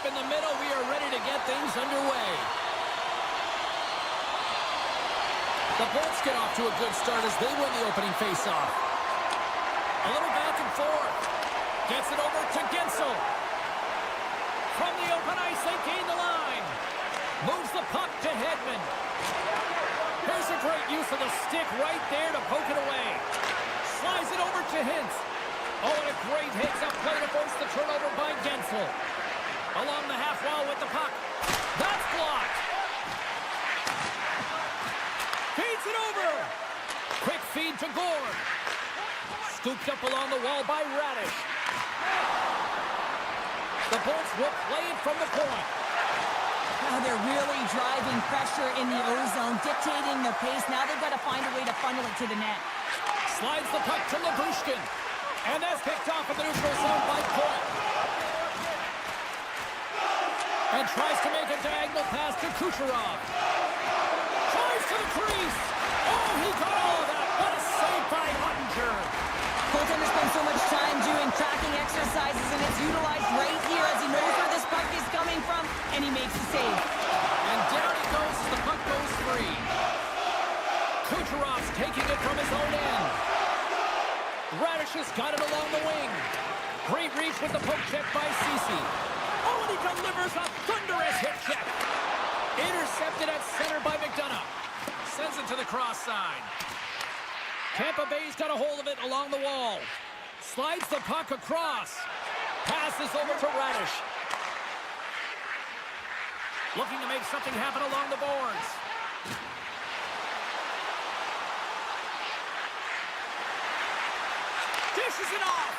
in the middle. We are ready to get things underway. The Bolts get off to a good start as they win the opening faceoff. A little back and forth. Gets it over to Gensel. From the open ice, they gain the line. Moves the puck to Hedman. Here's a great use of the stick right there to poke it away. Slides it over to Hintz. Oh, and a great heads-up play to force the turnover by Gensel. Along the half wall with the puck. That's blocked. Feeds it over. Quick feed to Gord. Scooped up along the wall by Radish. The Bolts will play it from the point. Now they're really driving pressure in the O-zone, dictating the pace. Now they've got to find a way to funnel it to the net. Slides the puck to Labushkin. And that's picked off in the neutral zone by Point. And tries to make a diagonal pass to Kucherov. Tries to the crease. Oh, he got all of that. What a save by Ottinger. Goaltender spends so much time doing tracking exercises, and it's utilized right here as he knows where this puck is coming from, and he makes the save. And down he goes as the puck goes free. Kucherov's taking it from his own end. Radish has got it along the wing. Great reach with the poke check by Ceci. Oh, and he delivers a thunderous hit check. Intercepted at center by McDonough. Sends it to the cross side. Tampa Bay's got a hold of it along the wall. Slides the puck across. Passes over to Radish. Looking to make something happen along the boards. Dishes it off.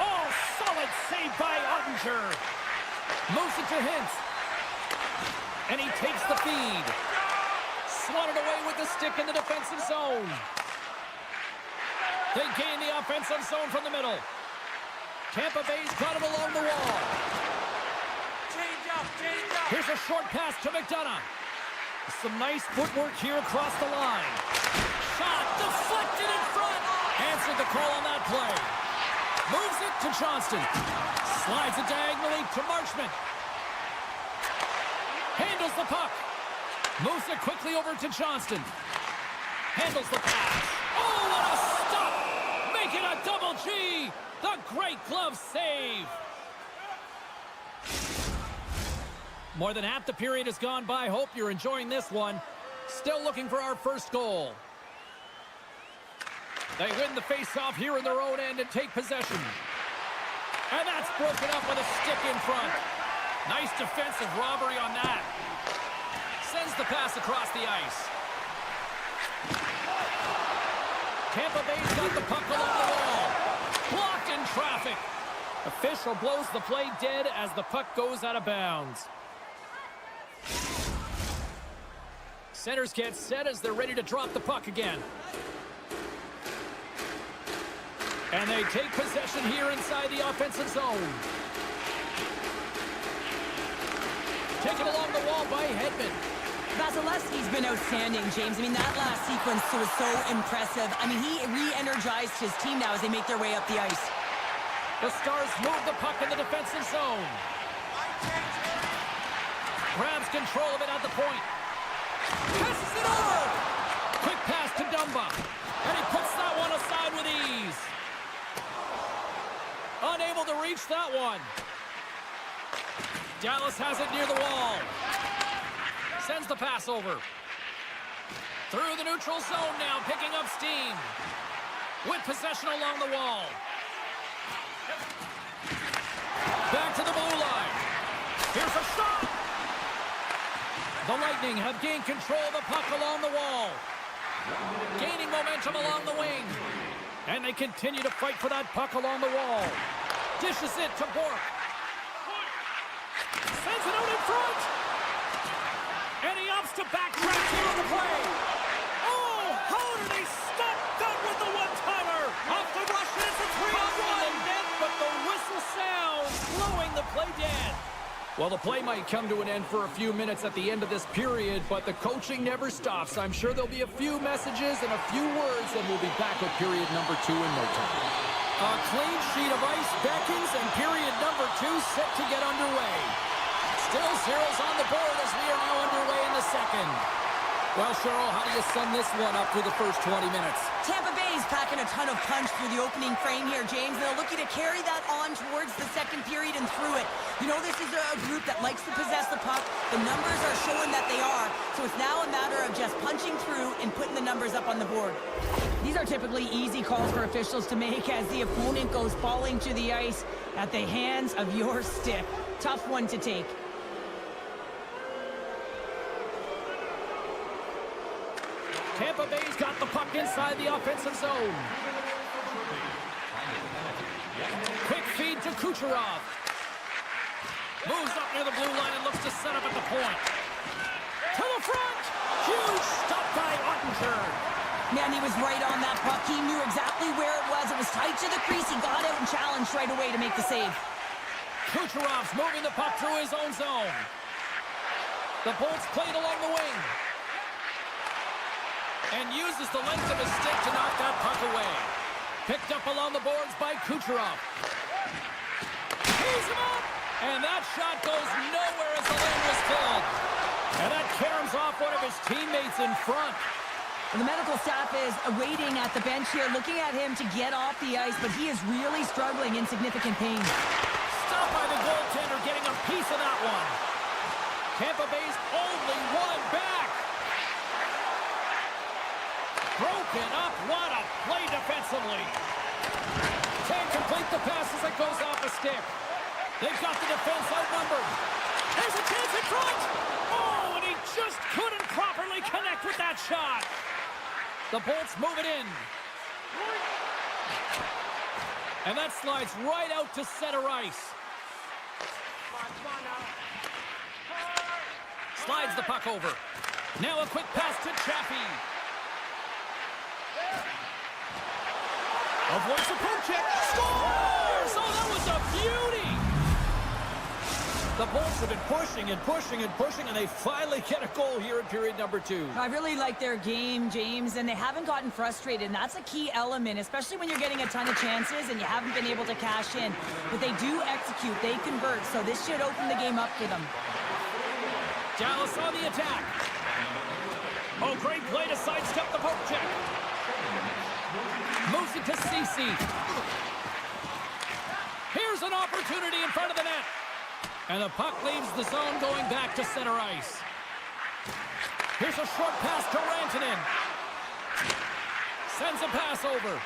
Oh, solid save by Ottinger. Moves it to Hintz. And he takes the feed. Swatted away with the stick in the defensive zone. They gain the offensive zone from the middle. Tampa Bay's got him along the wall. Change up. Here's a short pass to McDonough. Some nice footwork here across the line. Shot deflected in front. Answered the call on that play. Moves it to Johnston. Slides it diagonally to Marchment. Handles the puck. Moves it quickly over to Johnston. Handles the pass. Oh, what a stop! Making a double G! The great glove save! More than half the period has gone by. Hope you're enjoying this one. Still looking for our first goal. They win the face-off here in their own end and take possession. And that's broken up with a stick in front. Nice defensive robbery on that. Sends the pass across the ice. Tampa Bay's got the puck along the wall. Blocked in traffic. Official blows the play dead as the puck goes out of bounds. Centers get set as they're ready to drop the puck again. And they take possession here inside the offensive zone. Taken along the wall by Hedman. Vasilevsky's been outstanding, James. I mean, that last sequence was so impressive. I mean, he re-energized his team now as they make their way up the ice. The Stars move the puck in the defensive zone. Grabs control of it at the point. Passes it over. Quick pass to Dumba. And he puts that one aside with ease. Unable to reach that one. Dallas has it near the wall. Sends the pass over. Through the neutral zone now, picking up steam. With possession along the wall. Back to the blue line. Here's a shot. The Lightning have gained control of the puck along the wall. Gaining momentum along the wing. And they continue to fight for that puck along the wall. Dishes it to Bork. Sends it out in front. And he opts to backtrack here on the play. Oh, how did he stop that with the one-timer? Off the rush, and it's a 3-on-1. Net, but the whistle sounds, slowing the play dead. Well, the play might come to an end for a few minutes at the end of this period, but the coaching never stops. I'm sure there'll be a few messages and a few words, and we'll be back with period number 2 in no time. A clean sheet of ice beckons, and period number 2 set to get underway. Still zeros on the board as we are now underway in the second. Well, Cheryl, how do you sum this one up through the first 20 minutes? Tampa Bay is packing a ton of punch through the opening frame here, James. They're looking to carry that on towards the second period and through it. You know, this is a group that likes to possess the puck. The numbers are showing that they are. So it's now a matter of just punching through and putting the numbers up on the board. These are typically easy calls for officials to make as the opponent goes falling to the ice at the hands of your stick. Tough one to take. Tampa Bay's got the puck inside the offensive zone. Quick feed to Kucherov. Moves up near the blue line and looks to set up at the point. To the front! Huge stop by Ottinger. Man, he was right on that puck. He knew exactly where it was. It was tight to the crease. He got out and challenged right away to make the save. Kucherov's moving the puck through his own zone. The Bolts played along the wing. And uses the length of his stick to knock that puck away. Picked up along the boards by Kucherov. Tees him up! And that shot goes nowhere as the lane was filled. And that caroms off one of his teammates in front. The medical staff is waiting at the bench here, looking at him to get off the ice, but he is really struggling in significant pain. Stopped by the goaltender, getting a piece of that one. Tampa Bay's only one back. Broken up. What a play defensively. Can't complete the pass as it goes off the stick. They've got the defense outnumbered. There's a chance in front. Oh, and he just couldn't properly connect with that shot. The Bolts move it in. And that slides right out to center ice. Slides the puck over. Now a quick pass to Chaffee. Avoids the poke check. Scores! Oh, that was a beauty! The Bolts have been pushing and pushing and pushing, and they finally get a goal here in period number 2. I really like their game, James, and they haven't gotten frustrated, and that's a key element, especially when you're getting a ton of chances and you haven't been able to cash in. But they do execute, they convert, so this should open the game up for them. Dallas on the attack. Oh, great play to sidestep the poke check. Moves it to Cece. Here's an opportunity in front of the net. And the puck leaves the zone going back to center ice. Here's a short pass to Rantanen. Sends a pass over.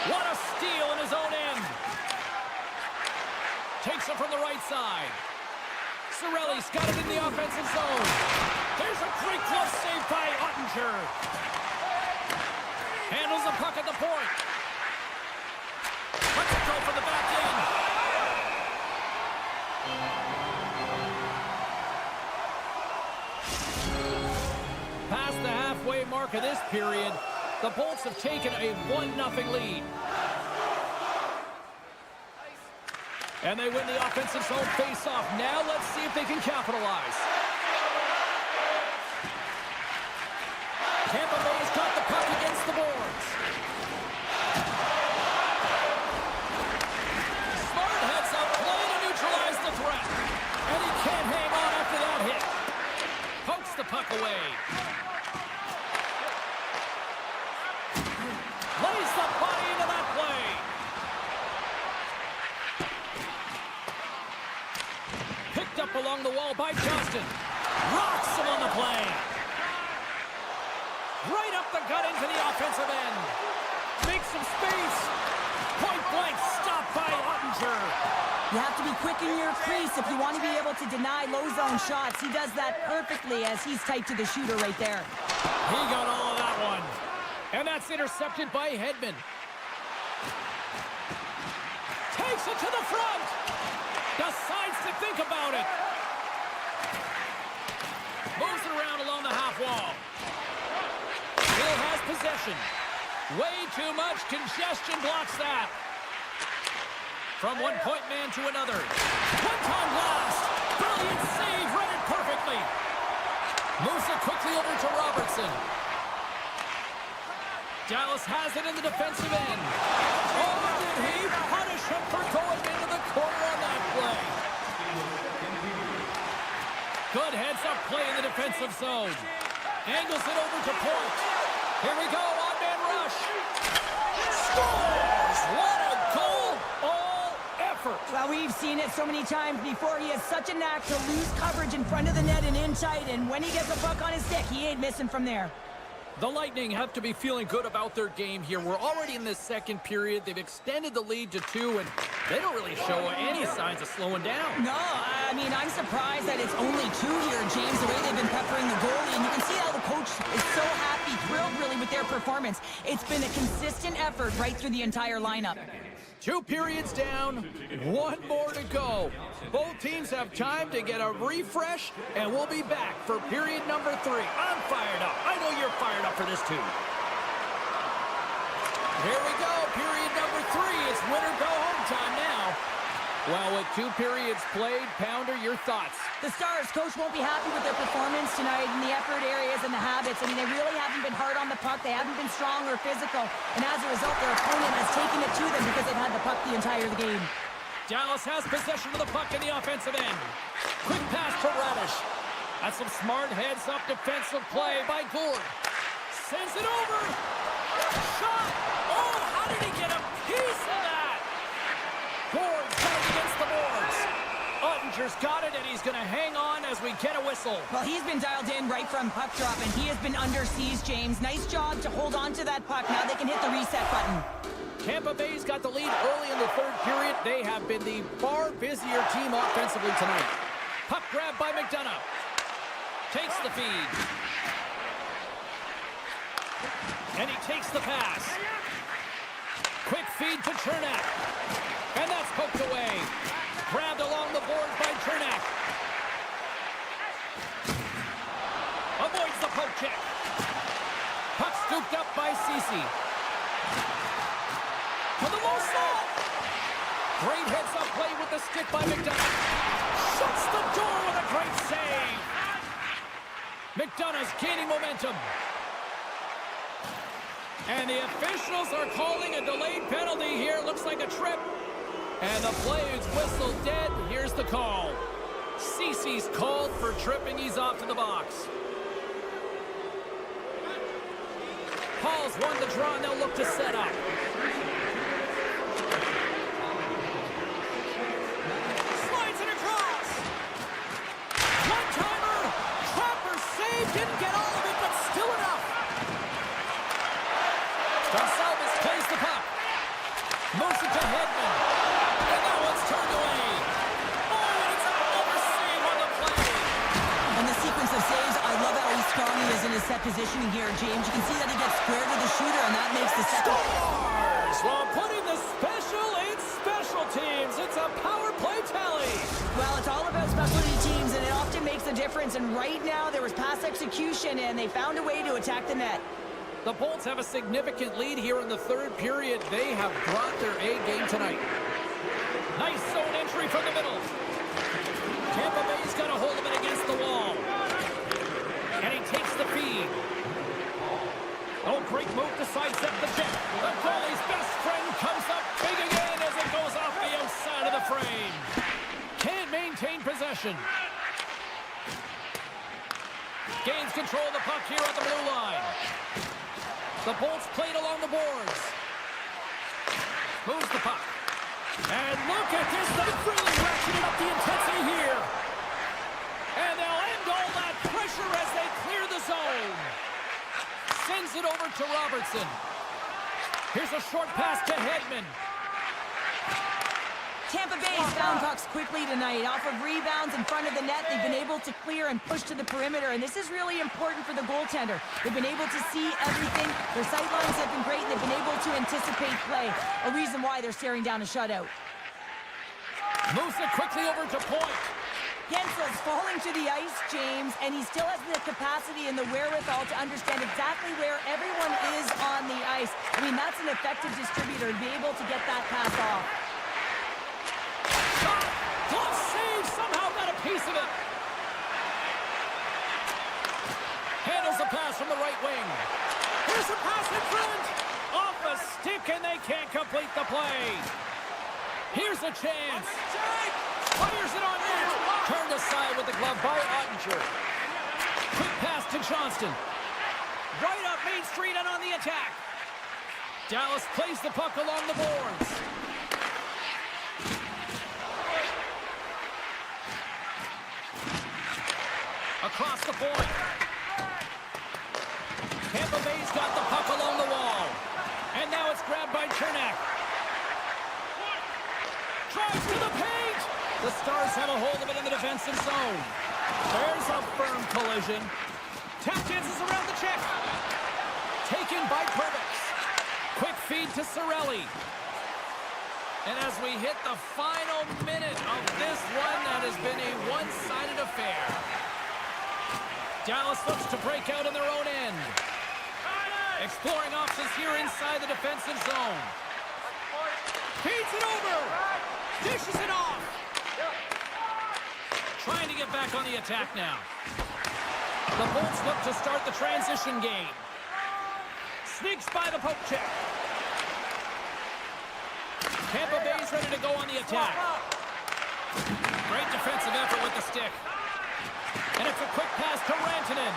What a steal in his own end. Takes it from the right side. Cirelli's got it in the offensive zone. There's a great glove save by Ottinger. Handles the puck at the point. Lets it go from the back end. Past the halfway mark of this period, the Bolts have taken a 1-0 lead. And they win the offensive zone face-off. Now let's see if they can capitalize. Tampa Bay's got the puck against the boards. Smart heads up play to neutralize the threat. And he can't hang on after that hit. Pokes the puck away. Lays the body into that play. Picked up along the wall by Johnston. Rocks him on the play. Right up the gut into the offensive end. Makes some space. Point blank stopped by Ottinger. You have to be quick in your crease if you want to be able to deny low zone shots. He does that perfectly as he's tight to the shooter right there. He got all of that one. And that's intercepted by Hedman. Takes it to the front. Decides to think about it. Moves it around along the half wall. Still has possession. Way too much congestion blocks that. From one point man to another. One-time blast. Brilliant save. Read it perfectly. Moves it quickly over to Robertson. Dallas has it in the defensive end. Oh, did he punish him for going into the corner on that play? Puck play in the defensive zone. Angles it over to Point. Here we go, on-man rush. Scores! What a goal! All effort. Well, we've seen it so many times before. He has such a knack to lose coverage in front of the net and in tight, and when he gets a puck on his stick, he ain't missing from there. The Lightning have to be feeling good about their game here. We're already in the second period. They've extended the lead to 2, and they don't really show any signs of slowing down. No, I mean, I'm surprised that it's only 2 here, James, the way they've been peppering the goalie. And you can see how the coach is so happy, thrilled really with their performance. It's been a consistent effort right through the entire lineup. 2 periods down, 1 more to go. Both teams have time to get a refresh, and we'll be back for period number 3. I'm fired up. I know you're fired up for this too. Here we go, period number 3. It's win or go home time now. Well, with 2 periods played, Pounder, your thoughts? The Stars coach won't be happy with their performance tonight in the effort areas and the habits. I mean, they really haven't been hard on the puck. They haven't been strong or physical. And as a result, their opponent has taken it to them because they've had the puck the entire game. Dallas has possession of the puck in the offensive end. Quick pass to Radish. That's some smart heads-up defensive play by Gourde. Sends it over. Shot. Oh, how did he get a piece of that? Gourde coming against the boards. Ottinger's got it, and he's going to hang on as we get a whistle. Well, he's been dialed in right from puck drop, and he has been under siege, James. Nice job to hold on to that puck. Now they can hit the reset button. Tampa Bay's got the lead early in the 3rd period. They have been the far busier team offensively tonight. Puck grab by McDonough. Takes the feed. And he takes the pass. Quick feed to Chernak. And that's poked away. Grabbed along the boards by Chernak. Avoids the poke check. Puck scooped up by Ceci. To the low slot. Great heads-up play with the stick by McDonough. Shuts the door with a great save. McDonough's gaining momentum. And the officials are calling a delayed penalty here. Looks like a trip. And the play is whistled dead. Here's the call. Ceci's called for tripping. He's off to the box. Paul's won the draw, and they'll look to set up. Slides it across. One-timer. Trapper saved. Didn't get all of it, but still enough. Gonsalves plays the puck. Moves it to Hedman. And that one's turned away. Oh, and it's another save on the play. And the sequence of saves, I love how strong he is in his set positioning here, James. You can see that he gets square to the shooter, and that makes the second. Scores! Well, putting the special in special teams. It's a power play tally. Well, it's all about specialty teams, and it often makes a difference. And right now, there was pass execution, and they found a way to attack the net. The Bolts have a significant lead here in the 3rd period. They have brought their A game tonight. Nice zone entry from the middle. Tampa Bay's got a hold of it against the wall. And he takes the feed. Oh, great move to sidestep the check. The goalie's best friend comes up big again as it goes off the outside of the frame. Can't maintain possession. Gains control of the puck here at the blue line. The Bolts played along the boards. Moves the puck. And look at this. They've really ratcheted up the intensity here. And they'll end all that pressure as they clear the zone. Sends it over to Robertson. Here's a short pass to Hedman. Tampa Bay's found pucks quickly tonight. Off of rebounds in front of the net, they've been able to clear and push to the perimeter, and this is really important for the goaltender. They've been able to see everything. Their sight lines have been great, and they've been able to anticipate play, a reason why they're staring down a shutout. Moves it quickly over to Point. Gensel's falling to the ice, James, and he still has the capacity and the wherewithal to understand exactly where everyone is on the ice. I mean, that's an effective distributor to be able to get that pass off. Shot! Glove save! Somehow got a piece of it. Handles the pass from the right wing. Here's a pass in front. Off a stick, and they can't complete the play. Here's a chance. Fires it on net. Turned aside with the glove by Ottinger. Quick pass to Johnston. Right up Main Street and on the attack. Dallas plays the puck along the boards. Across the point. Tampa Bay's got the puck along the wall. And now it's grabbed by Chernak. Drives to the paint. The Stars have a hold of it in the defensive zone. There's a firm collision. Tap dances around the check. Taken by Perbix. Quick feed to Cirelli. And as we hit the final minute of this one, that has been a one-sided affair. Dallas looks to break out in their own end. Exploring options here inside the defensive zone. Feeds it over. Dishes it off. Trying to get back on the attack now. The Bolts look to start the transition game. Sneaks by the poke check. Tampa Bay's ready to go on the attack. Great defensive effort with the stick. And it's a quick pass to Rantanen.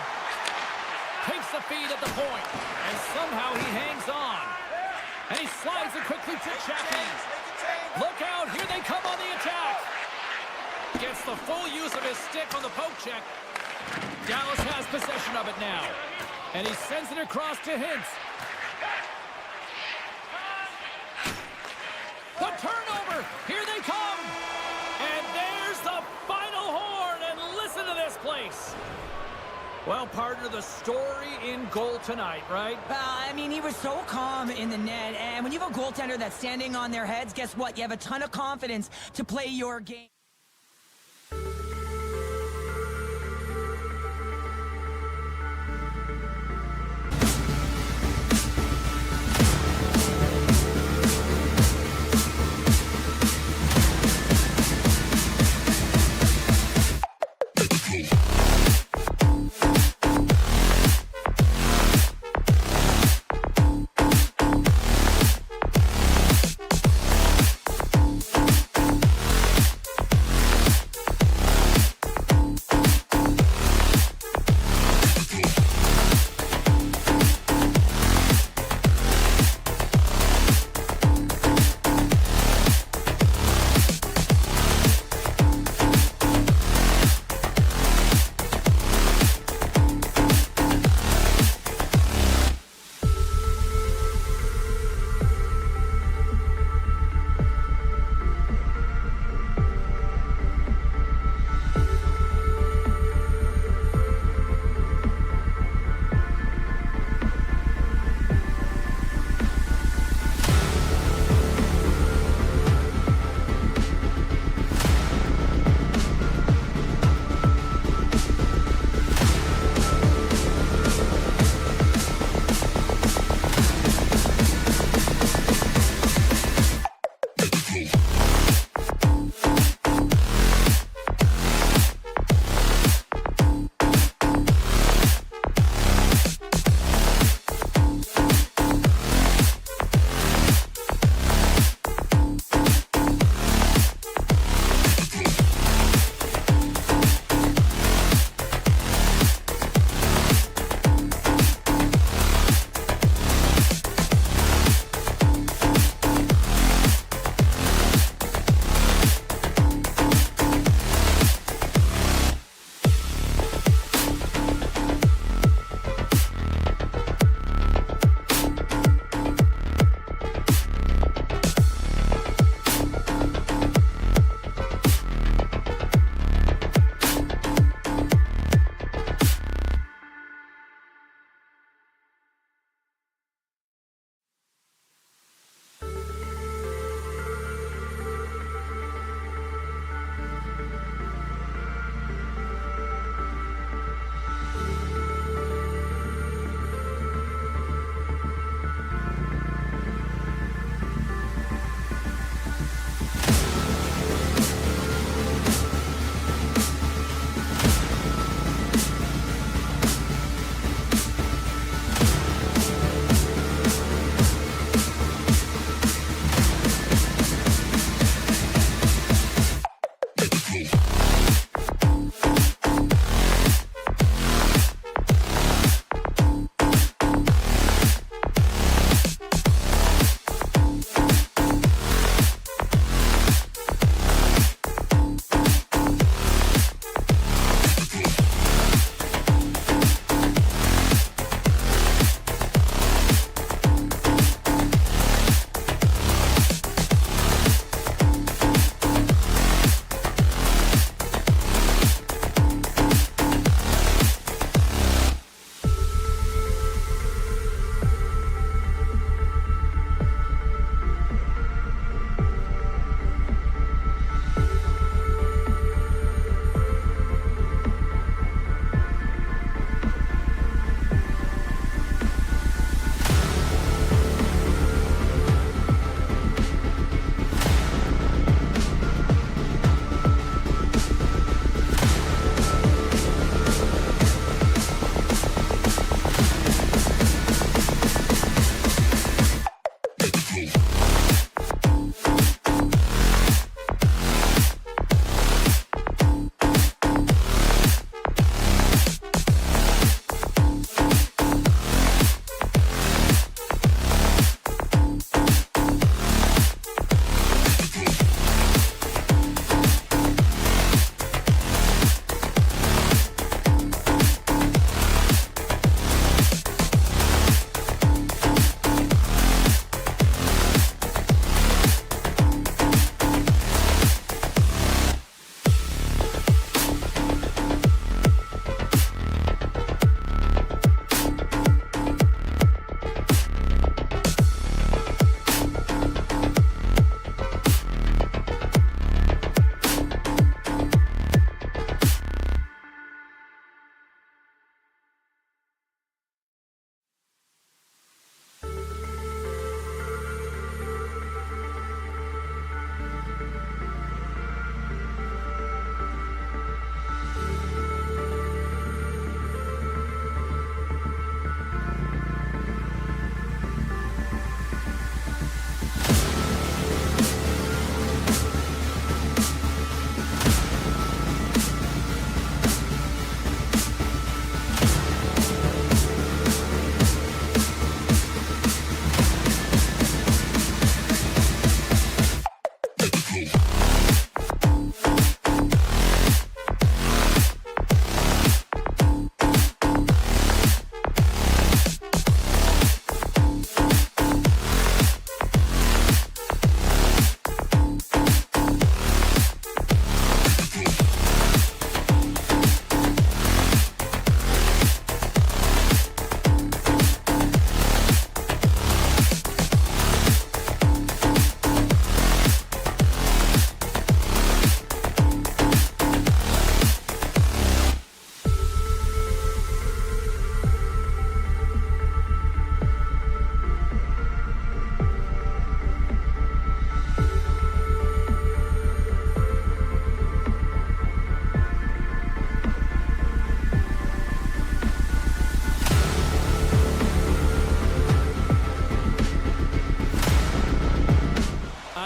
Takes the feed at the point. And somehow he hangs on. And he slides it quickly to Chappie. Look out, here they come on the attack. Gets the full use of his stick on the poke check. Dallas has possession of it now. And he sends it across to Hintz. The turnover! Here they come! And there's the final horn! And listen to this place! Well, partner, the story in goal tonight, right? I mean, he was so calm in the net. And when you have a goaltender that's standing on their heads, guess what? You have a ton of confidence to play your game.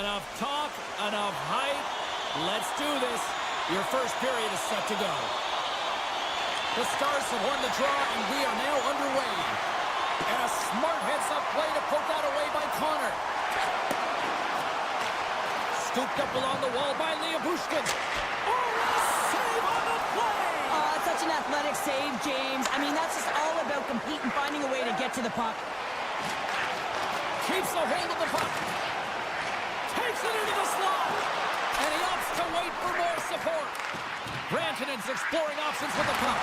Enough talk, enough hype. Let's do this. Your first period is set to go. The Stars have won the draw, and we are now underway. And a smart heads-up play to poke that away by Connor. Scooped up along the wall by Bushkin. Oh, a save on the play! Oh, such an athletic save, James. I mean, that's just all about competing, finding a way to get to the puck. Keeps a hold of the puck. Takes it into the slot. And he opts to wait for more support. Rantanen's exploring options with the puck.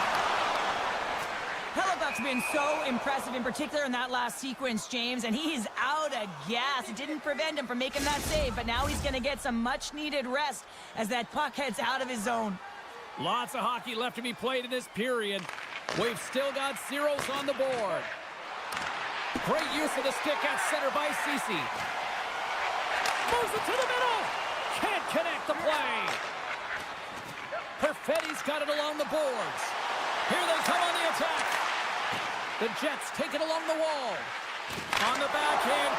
Hellebuck's been so impressive, in particular in that last sequence, James, and he's out of gas. It didn't prevent him from making that save, but now he's going to get some much-needed rest as that puck heads out of his zone. Lots of hockey left to be played in this period. We've still got zeros on the board. Great use of the stick at center by Ceci. Moves it to the middle. Can't connect the play. Perfetti's got it along the boards. Here they come on the attack. The Jets take it along the wall. On the backhand,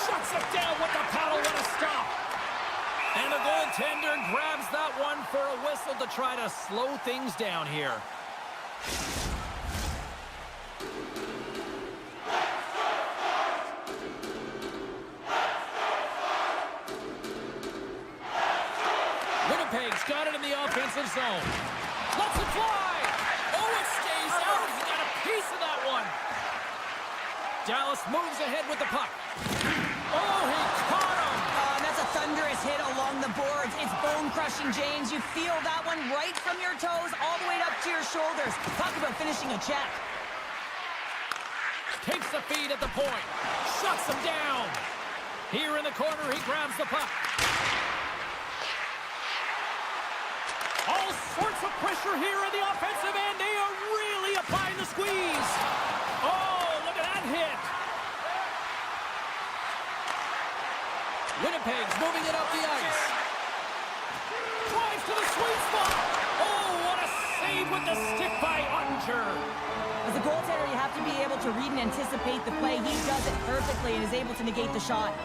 shuts it down with the paddle. What a stop. And the goaltender grabs that one for a whistle to try to slow things down here. Winnipeg's got it in the offensive zone. Lets it fly. Oh, it stays out. He got a piece of that one. Dallas moves ahead with the puck. Oh, he caught him. And that's a thunderous hit along the boards. It's bone-crushing, James. You feel that one right from your toes all the way up to your shoulders. Talk about finishing a check. Takes the feed at the point. Shuts him down. Here in the corner, he grabs the puck. All sorts of pressure here in the offensive end. They are really applying the squeeze. Oh, look at that hit. Winnipeg's moving it up the ice. Drives to the sweet spot. Oh, what a save with the stick by Ottinger. As a goaltender, you have to be able to read and anticipate the play. He does it perfectly and is able to negate the shot.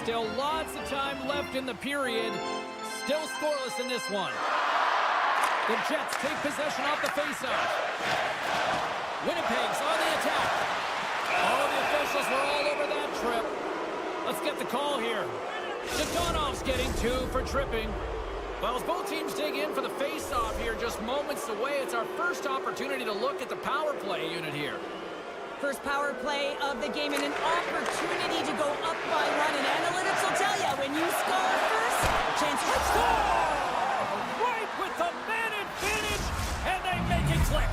Still lots of time left in the period. Still scoreless in this one. The Jets take possession off the faceoff. Winnipeg's on the attack. Oh, the officials were all over that trip. Let's get the call here. Dodonov's getting 2 for tripping. Well, as both teams dig in for the face-off here, just moments away, it's our first opportunity to look at the power play unit here. First power play of the game and an opportunity to go up by 1. And analytics will tell you, when you score first, chances to score. Right with the man advantage, and they make it click.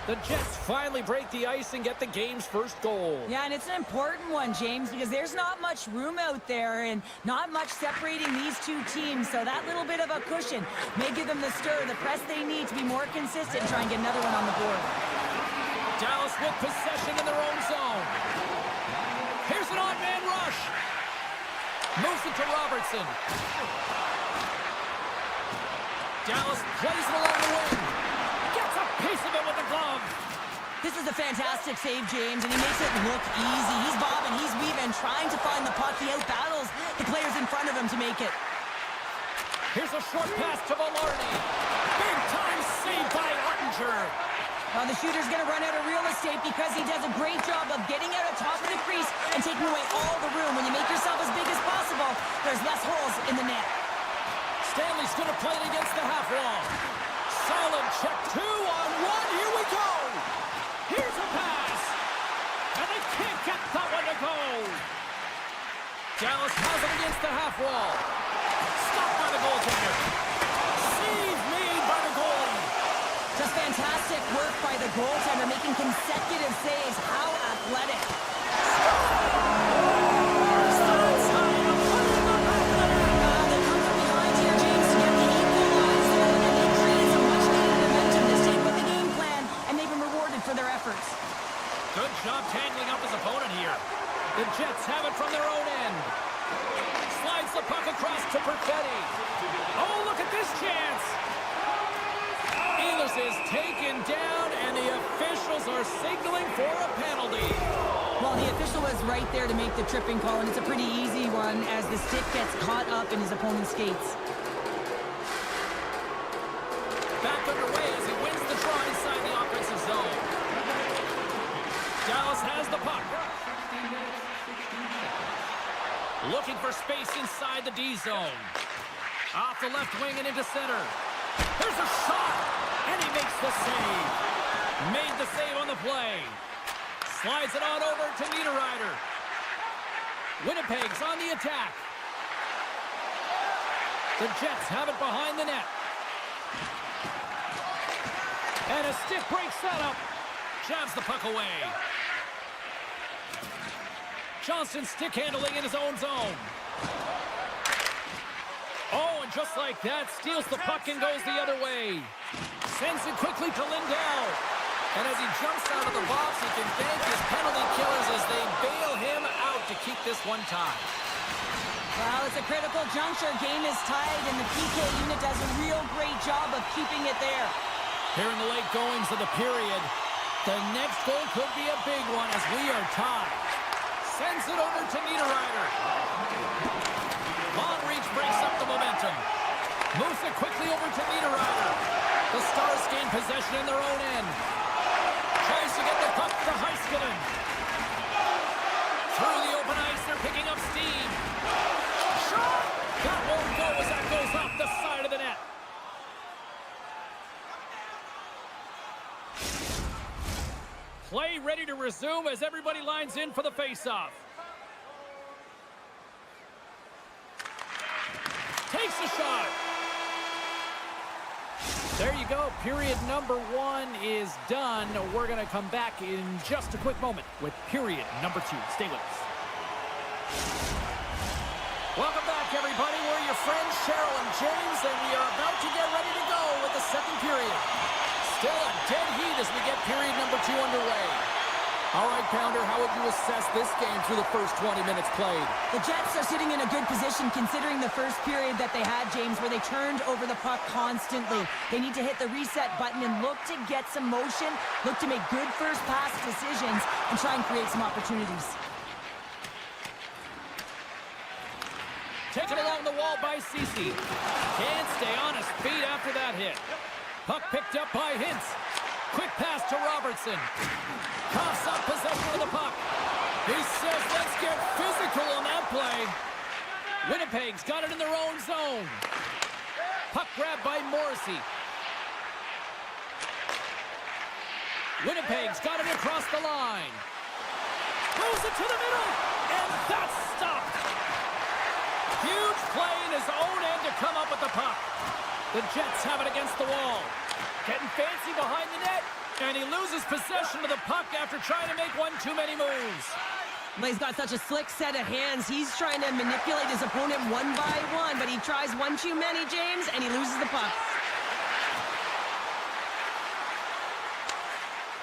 The Jets finally break the ice and get the game's first goal. Yeah, and it's an important one, James, because there's not much room out there and not much separating these two teams. So that little bit of a cushion may give them the stir, the press they need to be more consistent and try and get another one on the board. Dallas with possession in their own zone. Here's an odd man rush. Moves it to Robertson. Dallas plays it along the wing. Gets a piece of it with the glove. This is a fantastic save, James, and he makes it look easy. He's bobbing, he's weaving, trying to find the puck. He outbattles the players in front of him to make it. Here's a short pass to Velarde. Big time save by Ottinger. Well, the shooter's going to run out of real estate because he does a great job of getting out of top of the crease and taking away all the room. When you make yourself as big as possible, there's less holes in the net. Stanley's going to play it against the half wall. Solid check, 2 on 1. Here we go. Here's a pass. And they can't get that one to go. Dallas has it against the half wall. Stopped by the goaltender. Save made by the goalie. Just fantastic work by the goaltender, making consecutive saves. How athletic. Good job tangling up his opponent here. The Jets have it from their own end. Slides the puck across to Perfetti. Oh, look at this chance. Ehlers is taken down, and the officials are signaling for a penalty. Well, the official was right there to make the tripping call, and it's a pretty easy one as the stick gets caught up in his opponent's skates. Back underway as he wins the draw inside the offensive zone. Dallas has the puck. Looking for space inside the D zone. Off the left wing and into center. There's a shot, and he makes the save. Made the save on the play. Slides it on over to Niederreiter. Winnipeg's on the attack. The Jets have it behind the net. And a stick breaks that up. Jabs the puck away. Johnston stick handling in his own zone. Oh, and just like that, steals the puck and goes the other way. Sends it quickly to Lindell. And as he jumps out of the box, he can thank his penalty killers as they bail him out to keep this one tied. Well, it's a critical juncture. Game is tied, and the PK unit does a real great job of keeping it there. Here in the late goings of the period, the next goal could be a big one as we are tied. Sends it over to Niederreiter. Long reach breaks up the momentum. Moves it quickly over to Niederreiter. The Stars gain possession in their own end. Tries to get the puck to Heiskanen. Through the open ice, they're picking up steam. Shot! That won't go as that goes off the side of the net. Play ready to resume as everybody lines in for the face-off. Takes a shot. There you go. Period number 1 is done. We're going to come back in just a quick moment with period number 2. Stay with us. Welcome back, everybody. We're your friends, Cheryl and James, and we are about to get ready to go with the second period. Still a dead heat as we get period number 2 underway. All right, Pounder, how would you assess this game through the first 20 minutes played? The Jets are sitting in a good position considering the first period that they had, James, where they turned over the puck constantly. They need to hit the reset button and look to get some motion, look to make good first pass decisions, and try and create some opportunities. Taken along the wall by Ceci. Can't stay on his feet after that hit. Puck picked up by Hintz. Quick pass to Robertson. Coughs up possession of the puck. He says, let's get physical on that play. Winnipeg's got it in their own zone. Puck grabbed by Morrissey. Winnipeg's got it across the line. Throws it to the middle, and that's stopped. Huge play in his own end to come up with the puck. The Jets have it against the wall. Getting fancy behind the net, and he loses possession of the puck after trying to make one too many moves. Well, he's got such a slick set of hands. He's trying to manipulate his opponent one by one, but he tries one too many, James, and he loses the puck.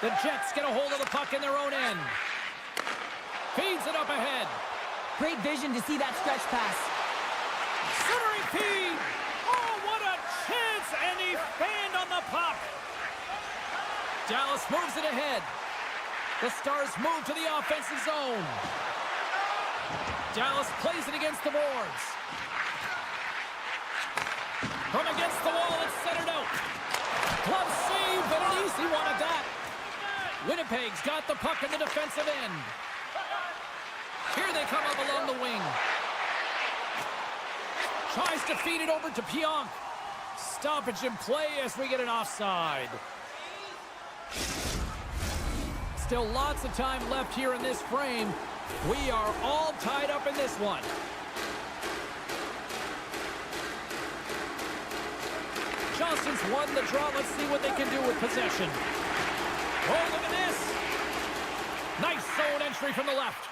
The Jets get a hold of the puck in their own end. Feeds it up ahead. Great vision to see that stretch pass. Centering feed. Oh, what a chance, and he fanned on the puck. Dallas moves it ahead. The Stars move to the offensive zone. Dallas plays it against the boards. From against the wall, it's centered out. Glove save, but an easy one at that. Winnipeg's got the puck in the defensive end. Here they come up along the wing. Tries to feed it over to Pionk. Stoppage in play as we get an offside. Still lots of time left here in this frame. We are all tied up in this one. Johnston's won the draw. Let's see what they can do with possession. Oh, look at this. Nice zone entry from the left.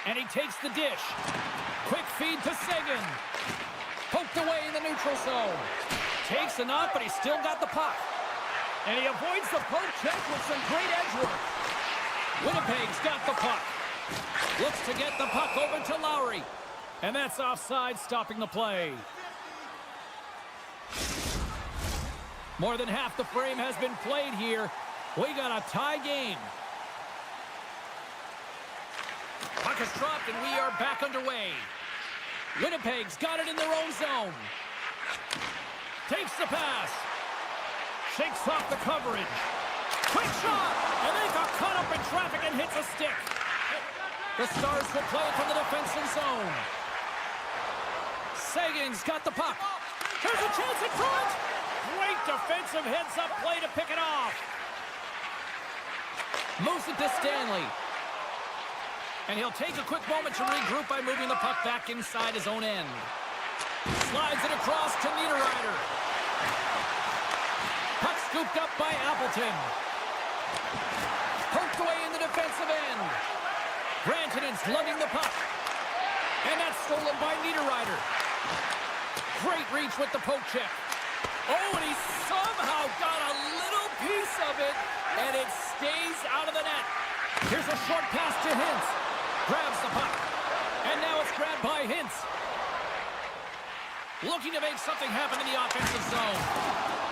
And he takes the dish. Quick feed to Seguin. Poked away in the neutral zone. Takes a knock, but he's still got the puck. And he avoids the poke check with some great edge work. Winnipeg's got the puck. Looks to get the puck over to Lowry. And that's offside, stopping the play. More than half the frame has been played here. We got a tie game. Puck is dropped, and we are back underway. Winnipeg's got it in their own zone. Takes the pass. Shakes off the coverage. Quick shot! And they got caught up in traffic and hits a stick. The Stars will play it from the defensive zone. Sagan's got the puck. There's a chance in front! Great defensive heads-up play to pick it off. Moves it to Stanley. And he'll take a quick moment to regroup by moving the puck back inside his own end. Slides it across to Niederreiter. Puck scooped up by Appleton. Poked away in the defensive end. Rantanen's lugging the puck. And that's stolen by Niederreiter. Great reach with the poke check. Oh, and he somehow got a little piece of it, and it stays out of the net. Here's a short pass to Hintz. Grabs the puck. And now it's grabbed by Hintz. Looking to make something happen in the offensive zone.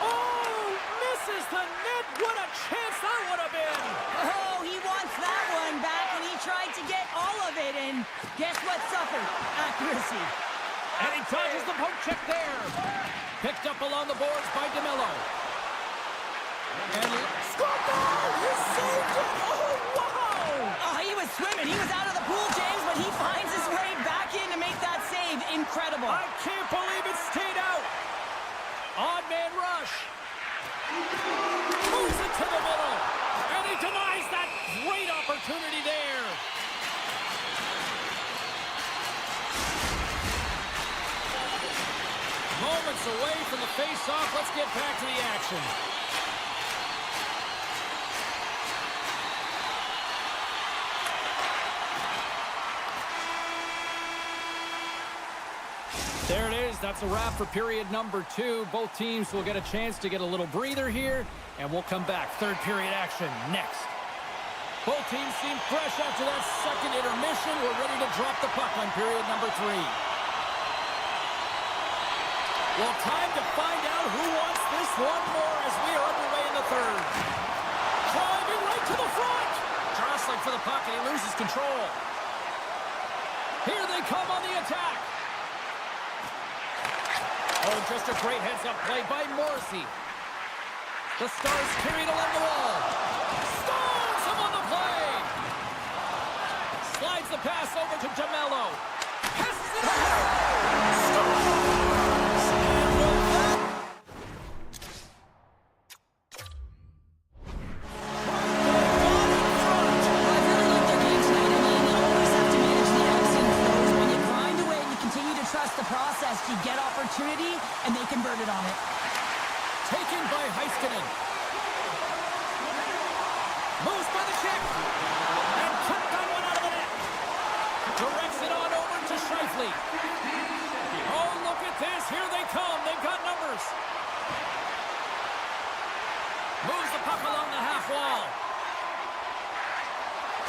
Oh, misses the net. What a chance that would have been. Oh, he wants that one back, and he tried to get all of it, and guess what suffered? Accuracy. And he dodges the poke check there. Picked up along the boards by DeMello. And scored goal! He saved it! Oh, wow! Oh, he was swimming. He was out of the pool, James, but he finds his way back in to make that save. Incredible. I can't believe it stayed out. Odd man rush. Moves it to the middle. And he denies that great opportunity there. Moments away from the face-off. Let's get back to the action. There it is. That's a wrap for period number 2. Both teams will get a chance to get a little breather here, and we'll come back. Third period action next. Both teams seem fresh after that second intermission. We're ready to drop the puck on period number 3. Well, time to find out who wants this one more as we are underway in the third. Driving right to the front. Jostling for the puck, and he loses control. Here they come on the attack. Oh, just a great heads-up play by Morrissey. The Stars carried along the wall. Stars him on the play. Slides the pass over to DeMello. Passes it over. Scores! And with that... The process, you get opportunity, and they converted on it. Taken by Heiskanen. Moves by the check. And took that one out of the net. Directs it on over to Scheifele. Oh, look at this. Here they come. They've got numbers. Moves the puck along the half wall.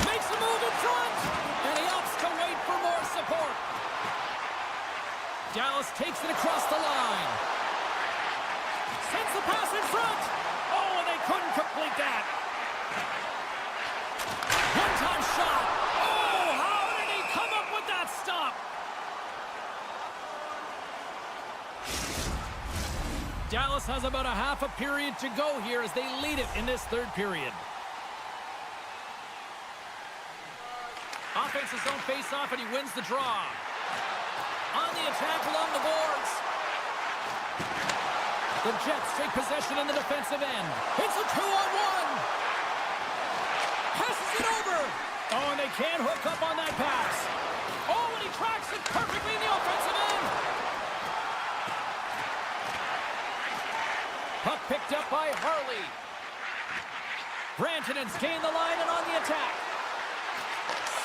Makes a move in front. And he opts to wait for more support. Dallas takes it across the line. Sends the pass in front. Oh, and they couldn't complete that. One-time shot. Oh, how did he come up with that stop? Dallas has about a half a period to go here as they lead it in this third period. Offense his own face-off, and he wins the draw. On the attack along the boards. The Jets take possession in the defensive end. It's a 2-on-1. Passes it over. Oh, and they can't hook up on that pass. Oh, and he tracks it perfectly in the offensive end. Puck picked up by Harley. Rantanen's gained the line and on the attack.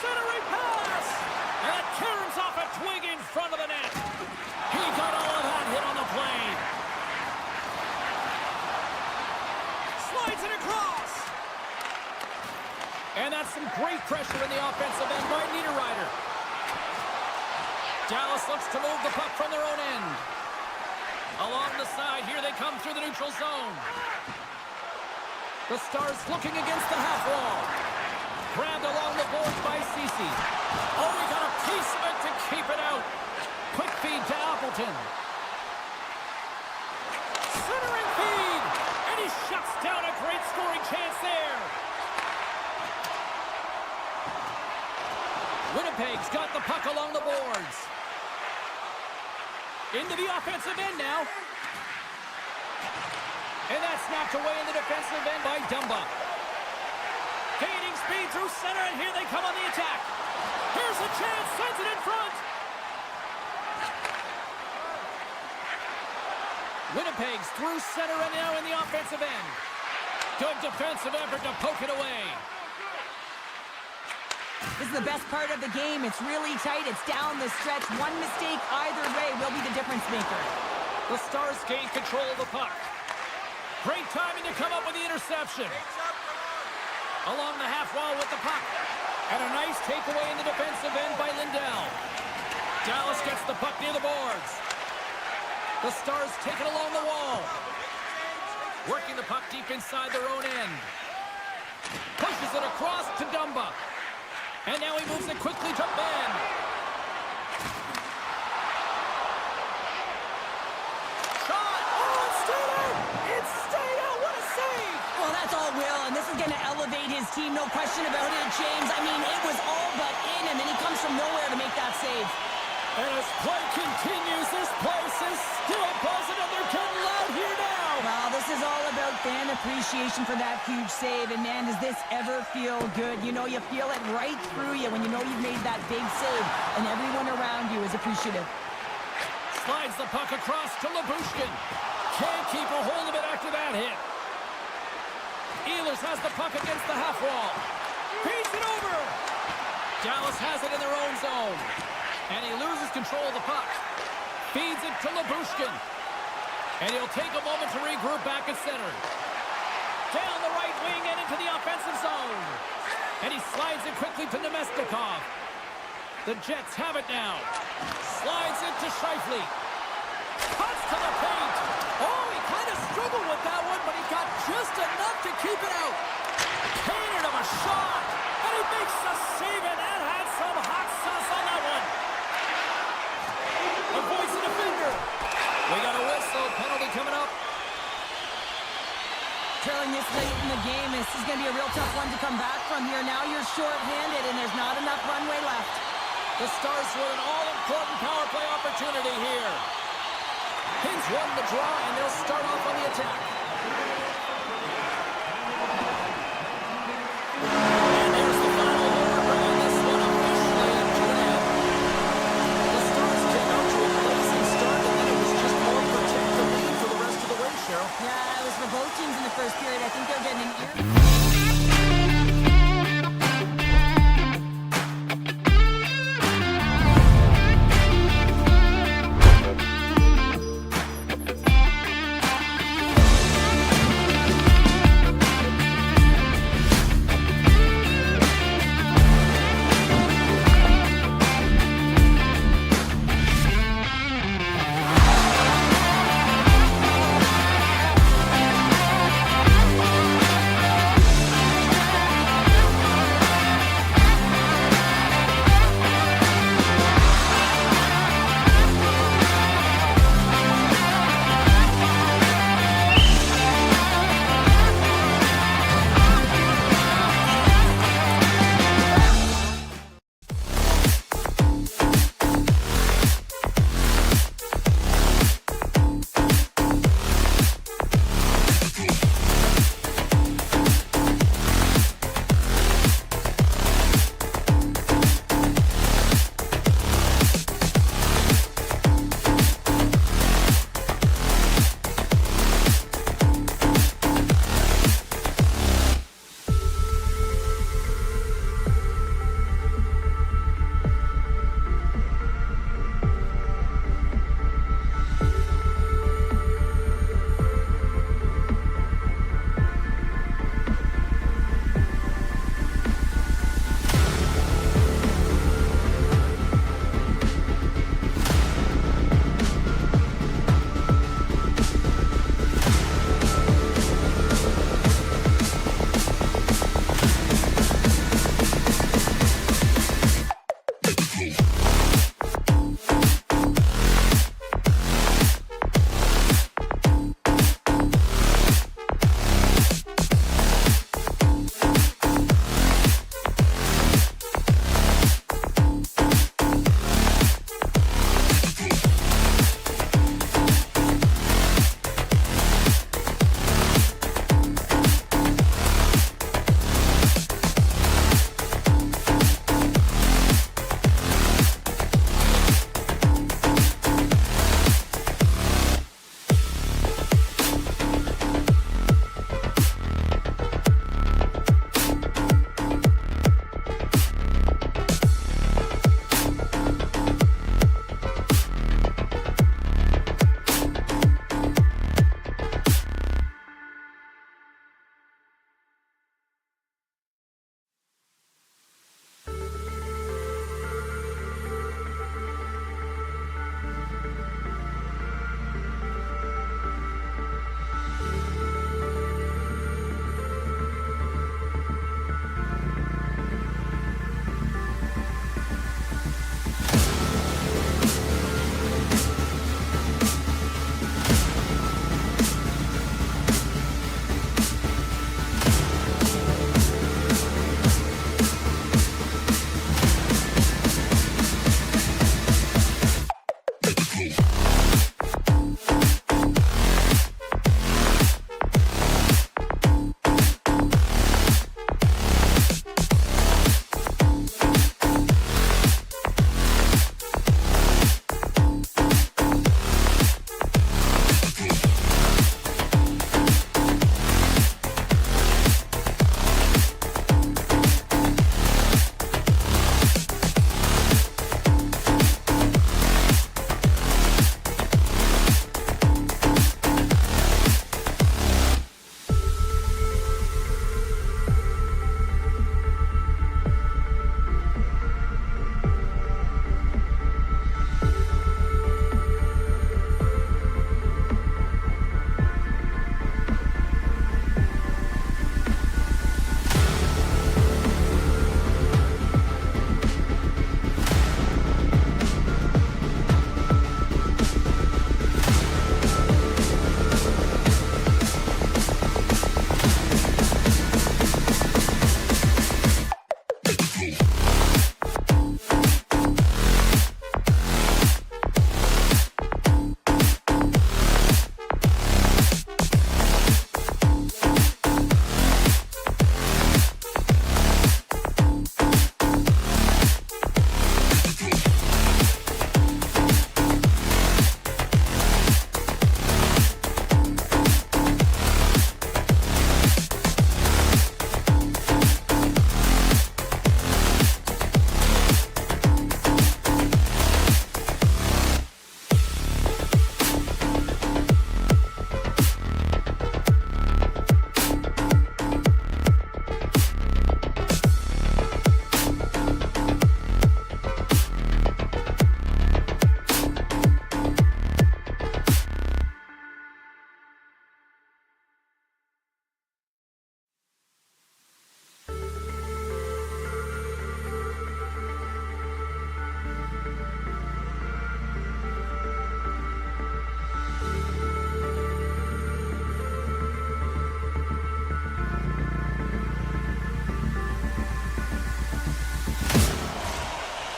Centering pass. And it caroms off a twig in front of the net. He got all of that hit on the play. Slides it across. And that's some great pressure in the offensive end by Niederreiter. Dallas looks to move the puck from their own end. Along the side, here they come through the neutral zone. The Stars looking against the half wall. Grabbed along the boards by Ceci. Oh, Washington. Centering feed. And he shuts down a great scoring chance there. Winnipeg's got the puck along the boards. Into the offensive end now. And that's knocked away in the defensive end by Dumba. Gaining speed through center, and here they come on the attack. Here's a chance, sends it in front. Winnipeg's through center and now in the offensive end. Good defensive effort to poke it away. This is the best part of the game. It's really tight. It's down the stretch. One mistake either way will be the difference maker. The Stars gain control of the puck. Great timing to come up with the interception. Along the half wall with the puck. And a nice takeaway in the defensive end by Lindell. Dallas gets the puck near the boards. The Stars take it along the wall. Working the puck deep inside their own end. Pushes it across to Dumba. And now he moves it quickly to Ben. Shot! Oh, it stayed out! It stayed out! What a save! Well, that's all Will, and this is going to elevate his team, no question about it, James. I mean, it was all but in, and then he comes from nowhere to make that save. And as play continues, this place is still buzzing, and they're getting loud here now. Well, this is all about fan appreciation for that huge save, and man, does this ever feel good. You know, you feel it right through you when you know you've made that big save, and everyone around you is appreciative. Slides the puck across to Labushkin. Can't keep a hold of it after that hit. Ehlers has the puck against the half wall. Feeds it over! Dallas has it in their own zone. And he loses control of the puck. Feeds it to Labushkin. And he'll take a moment to regroup back at center. Down the right wing and into the offensive zone. And he slides it quickly to Nemestikov. The Jets have it now. Slides it to Scheifele. Cuts to the paint. Oh, he kind of struggled with that one, but he got just enough to keep it out. Painted him a shot. And he makes the save, and that had some hot sauce on that one. Avoids the defender. We got a whistle. Penalty coming up. Trailing this late in the game, this is going to be a real tough one to come back from here. Now you're short-handed, and there's not enough runway left. The Stars with an all-important power play opportunity here. Kings won the draw, and they'll start off on the attack. And there's the final order, bringing this one officially to an end. The Stars came out to a blazing start, and then it was just more protect the lead for the rest of the way, Cheryl. Yeah, it was for both teams in the first period. I think they're getting an ear.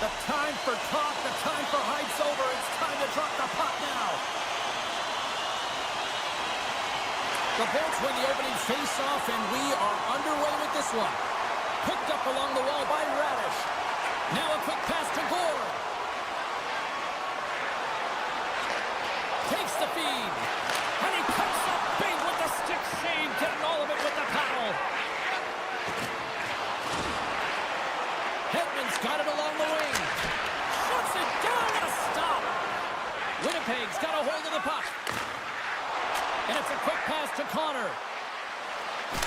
The time for talk, the time for hype's over. It's time to drop the puck now. The Bolts win the opening face-off, and we are underway with this one. Picked up along the wall by Radish. Now a quick pass to Gore. Takes the feed. And he cuts up big with the stick save, getting all of it with the paddle. Hedman's got it along the wing. Shuts it down and a stop. Winnipeg's got a hold of the puck. And it's a quick pass to Connor.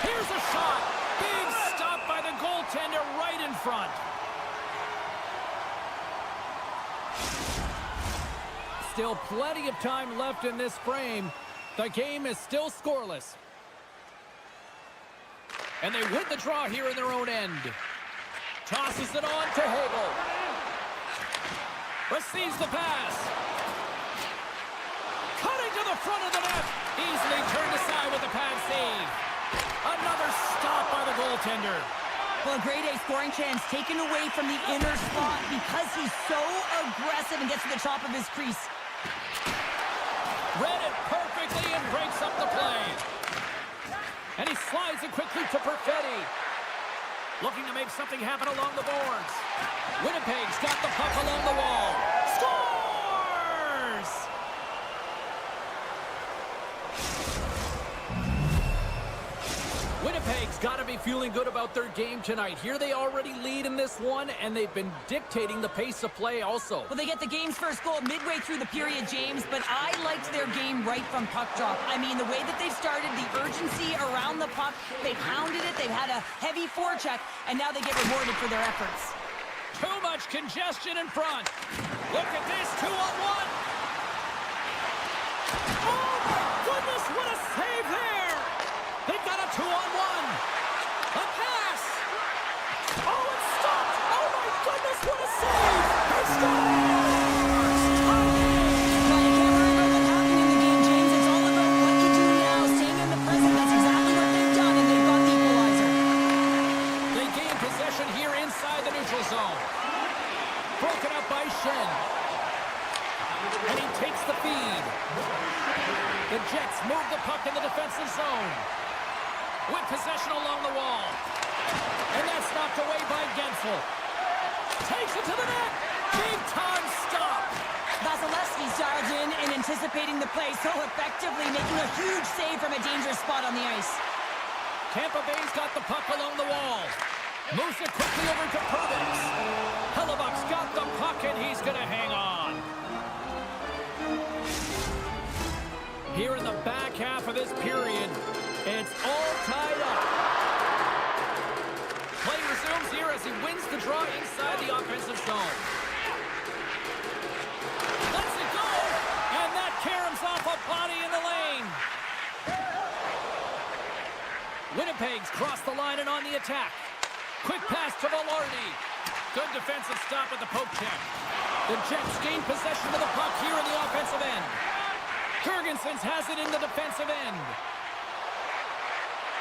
Here's a shot. Big stop by the goaltender right in front. Still plenty of time left in this frame. The game is still scoreless. And they win the draw here in their own end. Tosses it on to Hagel. Receives the pass. Cutting to the front of the net. Easily turned aside with the pad save. Another stop by the goaltender. Well, a grade A scoring chance taken away from the inner slot because he's so aggressive and gets to the top of his crease. Read it perfectly and breaks up the play. And he slides it quickly to Perfetti. Looking to make something happen along the boards. Winnipeg's got the puck along the wall. Scores! Winnipeg's got to be feeling good about their game tonight. Here they already lead in this one, and they've been dictating the pace of play also. Well, they get the game's first goal midway through the period, James, but I liked their game right from puck drop. I mean, the way that they've started, the urgency around the puck, they've hounded it, they've had a heavy forecheck, and now they get rewarded for their efforts. Too much congestion in front. Look at this, 2-on-1. Oh, my goodness, what a save there. They've got a 2-on-1. A pass. Oh, it's stopped. Oh, my goodness, what a save. They scores. Well, you can't worry about what happened in the game, James. It's all about what you do now, staying in the present. That's exactly what they've done, and they've got the equalizer. They gain possession here inside the neutral zone. Broken up by Shin. And he takes the feed. The Jets move the puck in the defensive zone. With possession along the wall. And that's knocked away by Gensel. Takes it to the net. Big time stop. Vasilevsky's dialed in and anticipating the play so effectively, making a huge save from a dangerous spot on the ice. Tampa Bay's got the puck along the wall. Moves it quickly over to Kratos. Hellebuck's got the puck and he's going to hang on. Here in the back half of this period, it's all tied up. Play resumes here as he wins the draw inside the offensive zone. Lets it go, and that caroms off a body in the lane. Winnipeg's crossed the line and on the attack. Quick pass to Velarde. Good defensive stop with the poke check. The Jets gain possession of the puck here in the offensive end. Jurgensen's has it in the defensive end.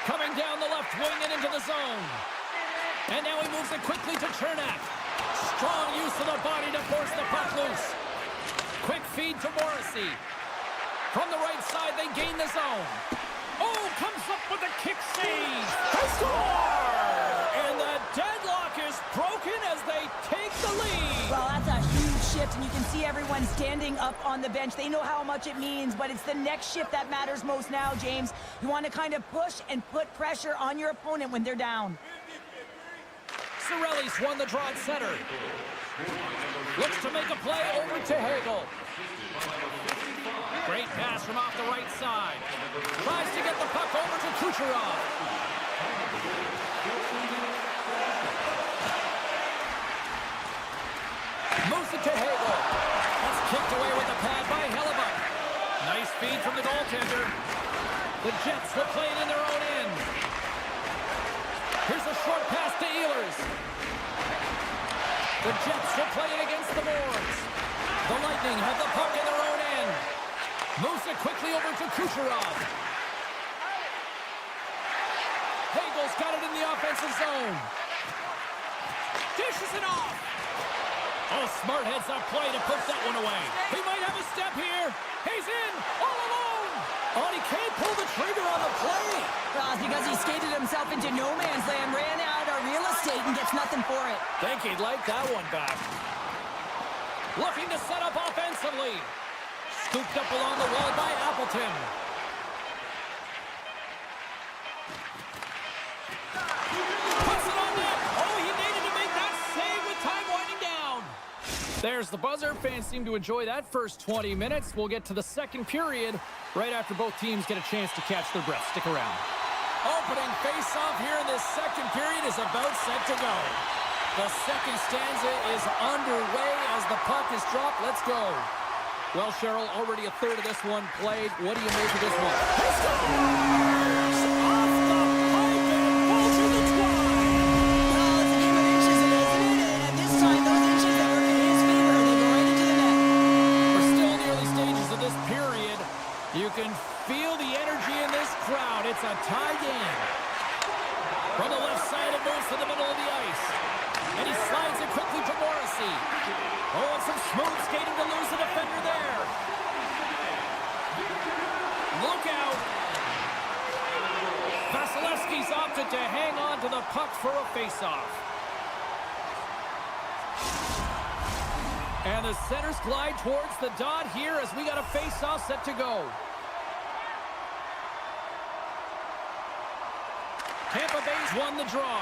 Coming down the left wing and into the zone. And now he moves it quickly to Chernak. Strong use of the body to force the puck loose. Quick feed to Morrissey. From the right side, they gain the zone. Oh, comes up with a kick save. They score! And the deadlock is broken as they take the lead. Well, that's a huge shift, and you can see everyone standing up on the bench. They know how much it means, but it's the next shift that matters most now, James. You want to kind of push and put pressure on your opponent when they're down. Cirelli's won the draw at center. Looks to make a play over to Hagel. Great pass from off the right side. Tries to get the puck over to Kucherov. Moves it to Hagel. That's kicked away with the pad by Hellebuck. Nice feed from the goaltender. The Jets will play it in their own end. Here's a short pass to Ehlers. The Jets will play it against the boards. The Lightning have the puck in their own end. Moves it quickly over to Kucherov. Hagel's got it in the offensive zone. Dishes it off. Oh, smart heads-up play to put that one away. He might have a step here. He's in all alone. Oh, he can't pull the trigger on the play. Well, it's because he skated himself into no man's land, ran out of real estate, and gets nothing for it. Think he'd like that one back. Looking to set up offensively. Scooped up along the wall by Appleton. Puts it on net. Oh, he needed to make that save with time winding down. There's the buzzer. Fans seem to enjoy that first 20 minutes. We'll get to the second period right after both teams get a chance to catch their breath. Stick around. Opening face-off here in this second period is about set to go. The second stanza is underway as the puck is dropped. Let's go. Well, Cheryl, already a third of this one played. What do you make of this one? He scores! Off the pipe and balls to the twine! Well, it's a game of inches, isn't it? And this time, those inches that work in his favor, they go right into the net. We're still in the early stages of this period. You can feel the energy in this crowd. It's a tie game. From the left side, it moves to the middle of the ice. And he slides it quickly to Morrissey. Oh, and some smooth skating to lose the defender there. Look out. Vasilevsky's opted to hang on to the puck for a faceoff. And the centers glide towards the dot here as we got a faceoff set to go. Tampa Bay's won the draw.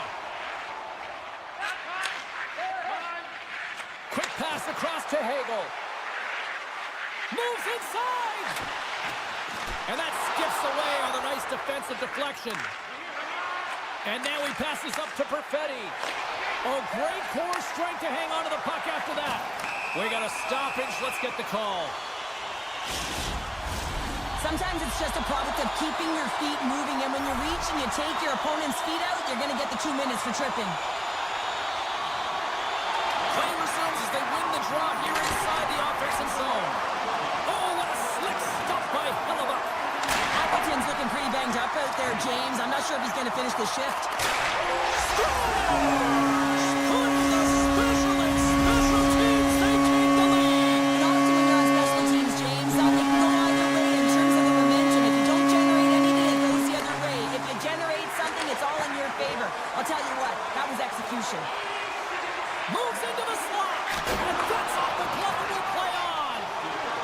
Quick pass across to Hagel. Moves inside. And that skips away on the nice defensive deflection. And now he passes up to Perfetti. Oh, great core strength to hang on to the puck after that. We got a stoppage. Let's get the call. Sometimes it's just a product of keeping your feet moving, and when you reach and you take your opponent's feet out, you're going to get the 2 minutes for tripping. Play resumes as they win the draw here inside the offensive zone. Oh, what a slick stop by Hellebuck. Appleton's looking pretty banged up out there, James. I'm not sure if he's going to finish the shift. I'll tell you what, that was execution. Moves into the slot, and cuts off the glove and will play on.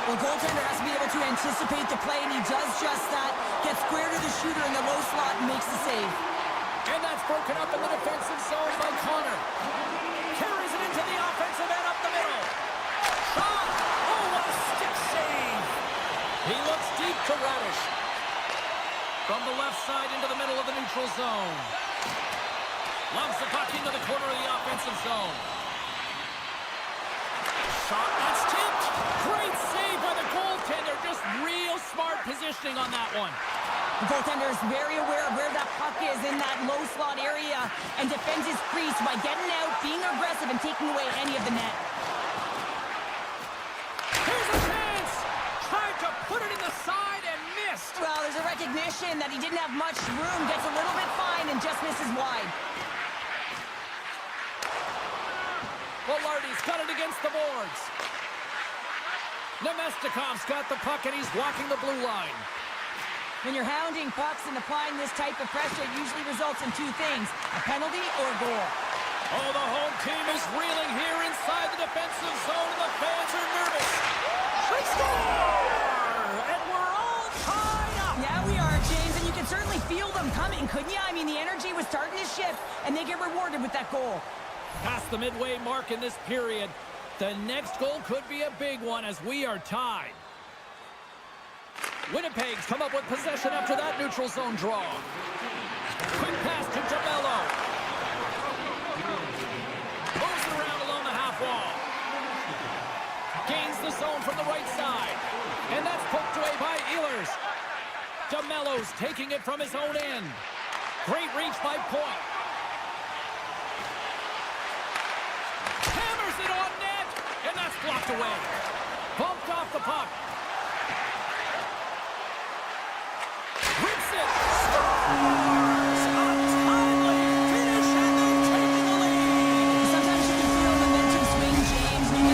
Well, goaltender has to be able to anticipate the play, and he does just that. Gets square to the shooter in the low slot and makes the save. And that's broken up in the defensive zone by Connor. Carries it into the offensive end up the middle. Shot! Oh, what a stick save! He looks deep to Radish. From the left side into the middle of the neutral zone. Loves the puck into the corner of the offensive zone. Shot, that's tipped. Great save by the goaltender. Just real smart positioning on that one. The goaltender is very aware of where that puck is in that low slot area and defends his crease by getting out, being aggressive, and taking away any of the net. Here's a chance. Tried to put it in the side and missed. Well, there's a recognition that he didn't have much room, gets a little bit fine, and just misses wide. Velarde's got it against the boards. Nemestikov's got the puck, and he's walking the blue line. When you're hounding pucks and applying this type of pressure, it usually results in two things, a penalty or a goal. Oh, the home team is reeling here inside the defensive zone, and the fans are nervous. They score! And we're all tied up! Yeah, we are, James, and you can certainly feel them coming, couldn't you? I mean, the energy was starting to shift, and they get rewarded with that goal. Past the midway mark in this period, the next goal could be a big one as we are tied. Winnipeg's come up with possession after that neutral zone draw. Quick pass to Jamello. Moves it around along the half wall. Gains the zone from the right side. And that's poked away by Ehlers. Jamello's taking it from his own end. Great reach by Point. Hammers it on net. And that's blocked away. Bumped off the puck. Rips it. Scores! A timely finish, and they're taking the lead. Sometimes you can feel momentum swing, James. When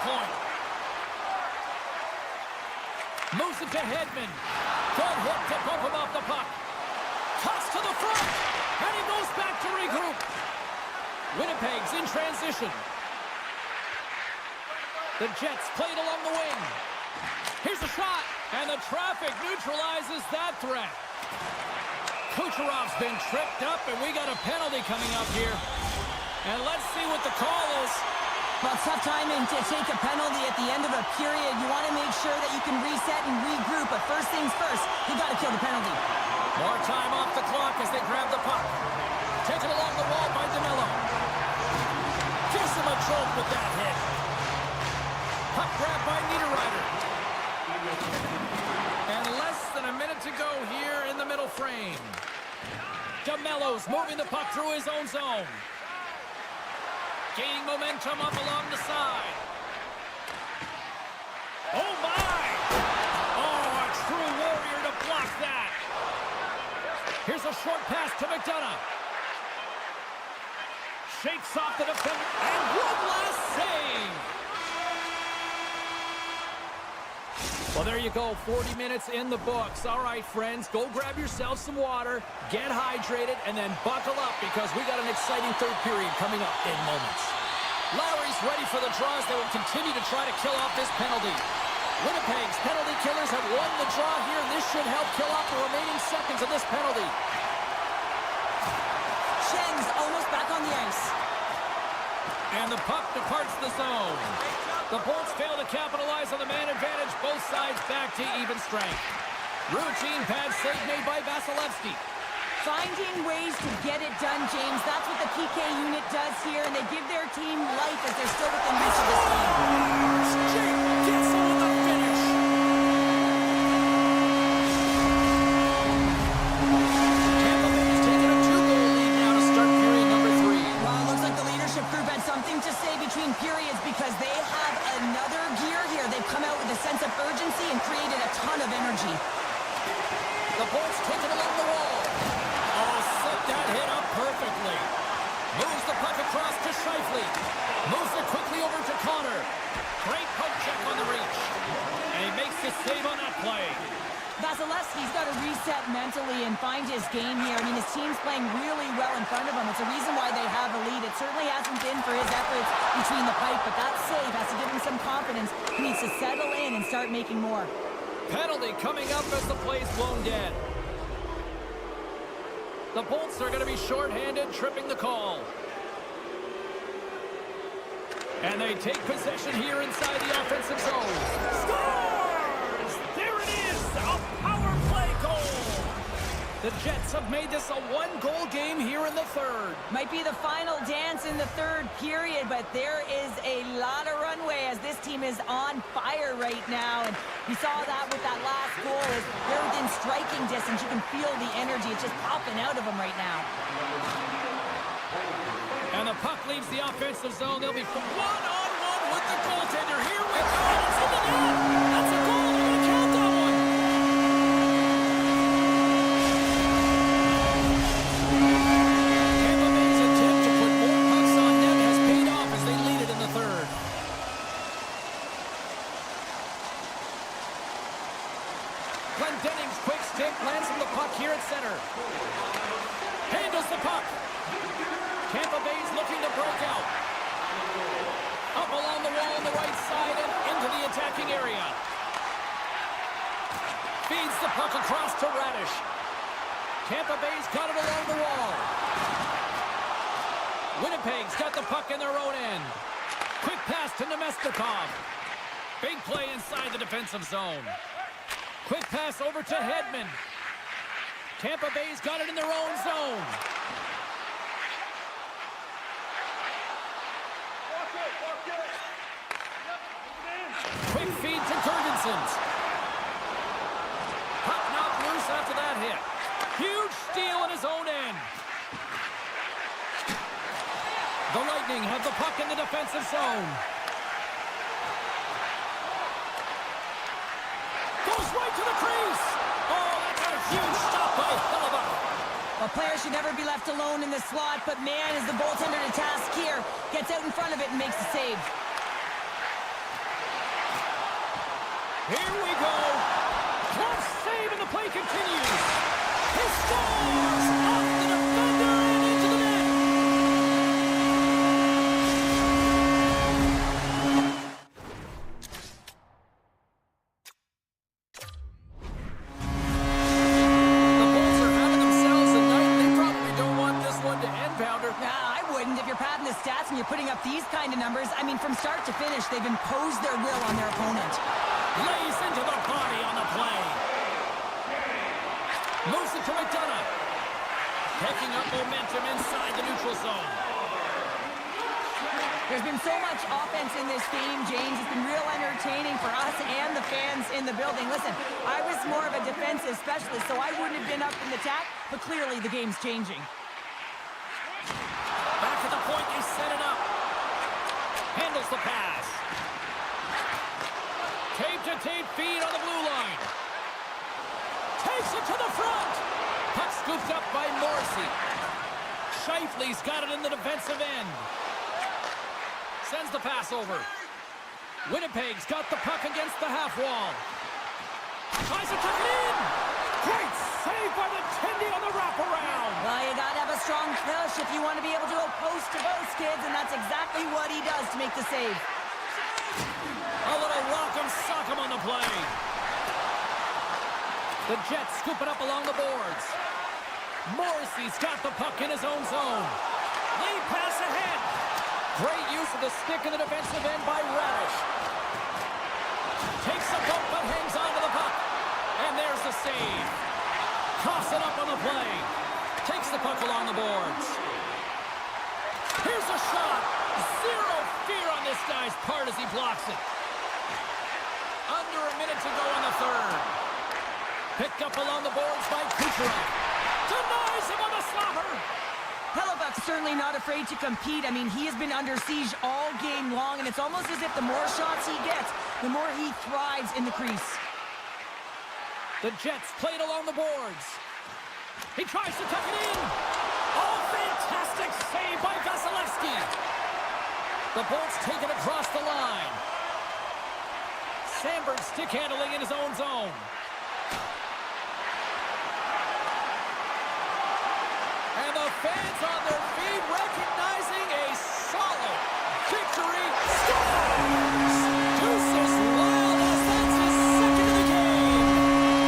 point. Moves it to Hedman. Good hit to bump him off the puck. Toss to the front. And he goes back to regroup. Winnipeg's in transition. The Jets played along the wing. Here's a shot. And the traffic neutralizes that threat. Kucherov's been tripped up, and we got a penalty coming up here. And let's see what the call is. Well, it's tough timing to take a penalty at the end of a period. You want to make sure that you can reset and regroup, but first things first, you got to kill the penalty. More time off the clock as they grab the puck. Taken along the wall by DeMello. Gives him a jolt with that hit. Puck grab by Niederreiter. And less than a minute to go here in the middle frame. DeMello's moving the puck through his own zone. Gaining momentum up along the side. Oh, my! Oh, a true warrior to block that. Here's a short pass to McDonough. Shakes off the defender. And one last save. Well, there you go. 40 minutes in the books. All right, friends, go grab yourself some water, get hydrated, and then buckle up because we got an exciting third period coming up in moments. Lowry's ready for the draws. They will continue to try to kill off this penalty. Winnipeg's penalty killers have won the draw here, and this should help kill off the remaining seconds of this penalty. Shin's almost back on the ice. And the puck departs the zone. The Bolts fail to capitalize on the man advantage. Both sides back to even strength. Routine pad save made by Vasilevsky. Finding ways to get it done, James. That's what the PK unit does here, and they give their team life as they're still within reach of this game. Jake gets him with the finish. Tampa Bay's taking a 2-goal lead now to start period number 3. Well, it looks like the leadership group had something to say between periods because they have another gear here. They've come out with a sense of urgency and created a ton of energy. The Bolts take it along the wall. Oh, set that hit up perfectly. Moves the puck across to Scheifele. Moves it quickly over to Connor. Great poke check on the reach. And he makes the save on that play. Vasilevsky's got to reset mentally and find his game here. I mean, his team's playing really well in front of him. It's a reason why they have a lead. It certainly hasn't been for his efforts between the pipe, but that save has to give him some confidence. He needs to settle in and start making more. Penalty coming up as the play's blown dead. The Bolts are going to be shorthanded, tripping the call. And they take possession here inside the offensive zone. Scores! There it is! A power play goal! The Jets have made this a one-goal game here in the third. Might be the final dance in the third period, but there is a lot of runway as this team is on fire right now. And you saw that with that last goal. As they're within striking distance. You can feel the energy. It's just popping out of them right now. And the puck leaves the offensive zone. They'll be one-on-one with the goaltender. Here we go. It's in the net. That's a goal. They're going to count that one. Tampa Bay's attempt to put more pucks on net has paid off as they lead it in the third. Glendening's quick stick lands on the puck here at center. Handles the puck. Tampa Bay's looking to break out. Up along the wall on the right side and into the attacking area. Feeds the puck across to Radish. Tampa Bay's got it along the wall. Winnipeg's got the puck in their own end. Quick pass to Nemestikov. Big play inside the defensive zone. Quick pass over to Hedman. Tampa Bay's got it in their own zone. Quick feed to Gergensons. Puck knocked loose after that hit. Huge steal in his own end. The Lightning have the puck in the defensive zone. Goes right to the crease. Oh, that's a huge stop by Hellebuyck. A player should never be left alone in the slot, but man, is the goaltender to task here. Gets out in front of it and makes the save. Here we go. Close save, and the play continues. He scores! Off the defender and into the net. The Bulls are having themselves a night. They probably don't want this one to end, Pounder. Nah, I wouldn't. If you're padding the stats and you're putting up these kind of numbers, I mean, from start to finish, they've imposed their will on their opponent. Lays into the body on the play. Moves it to McDonough. Picking up momentum inside the neutral zone. There's been so much offense in this game, James. It's been real entertaining for us and the fans in the building. Listen, I was more of a defensive specialist, so I wouldn't have been up in the attack, but clearly the game's changing. Back at the point, they set it up. Handles the pass. Tape-to-tape feed on the blue line. Takes it to the front. Puck scooped up by Morrissey. Scheifele's got it in the defensive end. Sends the pass over. Winnipeg's got the puck against the half wall. Tries to tuck it in. Great save by the Tendy on the wraparound. Well, you gotta have a strong push if you want to be able to go post to both, kids, and that's exactly what he does to make the save. A little rock'em sock'em on the play. The Jets scoop it up along the boards. Morrissey's got the puck in his own zone. Lead pass ahead. Great use of the stick in the defensive end by Radish. Takes a bump but hangs on to the puck. And there's the save. Coughs it up on the play. Takes the puck along the boards. Here's a shot. Zero fear on this guy's part as he blocks it. Under a minute to go in the third. Picked up along the boards by Kucherov. Denies him on the slobber. Hellebuck's certainly not afraid to compete. I mean, he has been under siege all game long, and it's almost as if the more shots he gets, the more he thrives in the crease. The Jets played along the boards. He tries to tuck it in. Oh, fantastic save by Vasilevsky. The Bolts take it across the line. Sandberg stick handling in his own zone. And the fans on their feet recognizing a solid victory. Scores! Deuces Lyle, that's his second of the game.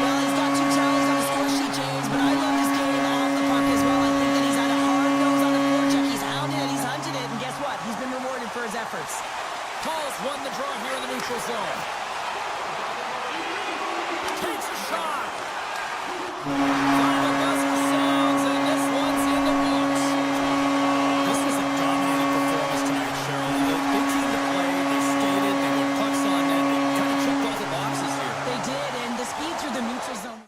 Well, he's got 2 tallies on the score sheet, James, but I love this game off the puck as well. I think that he's had a hard nose on the forecheck. He's hounded it, he's hunted it, and guess what? He's been rewarded for his efforts. Paul's won the draw here in the neutral zone. Takes a shot. Final buzzer sounds, and this one's in the books. This was a dominating performance tonight, Cheryl. They teamed to play, they skated, they put pucks on net, they kind of checked all the boxes here. They did, and the speed through the neutral zone.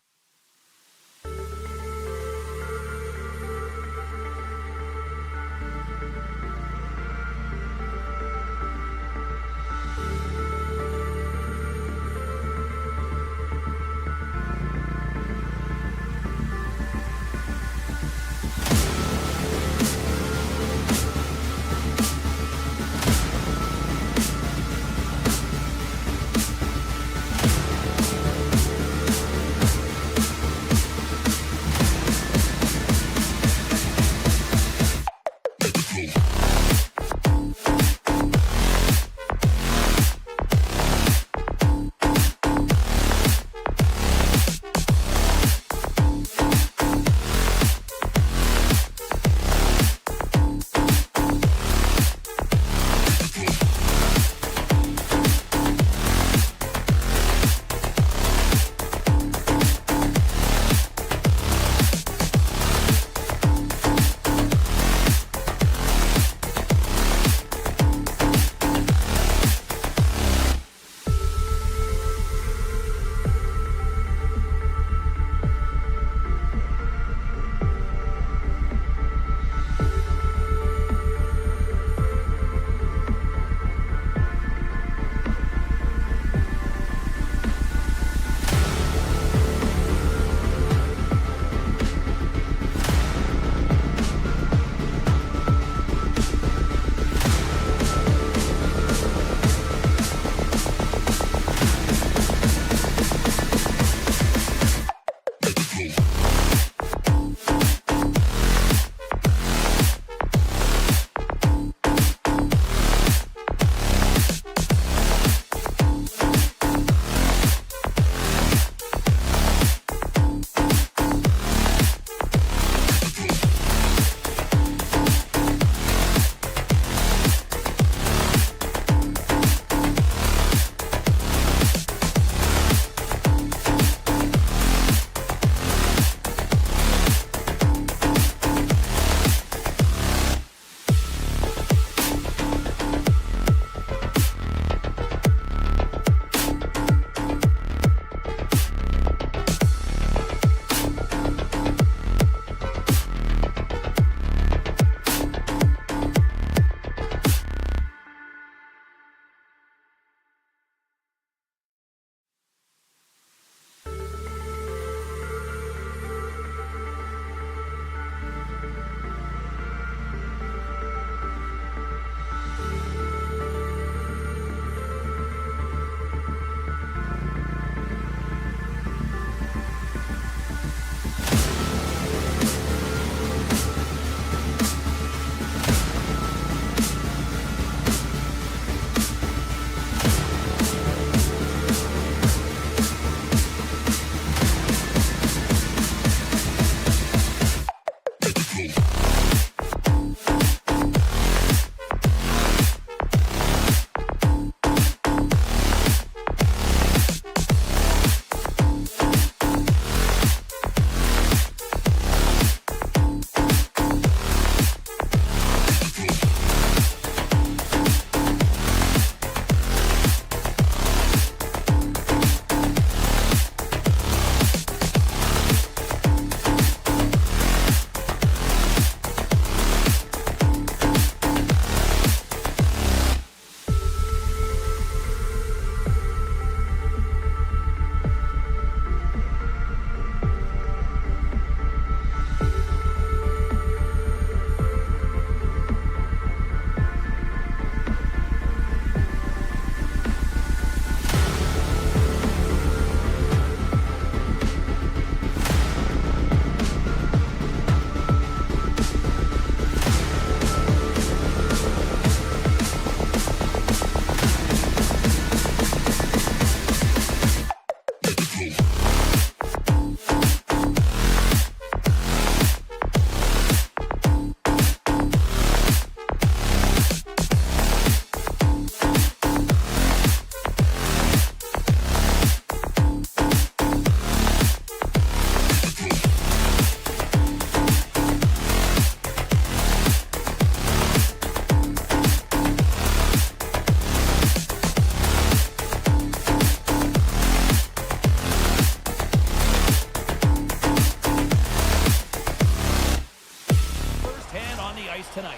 on the ice tonight.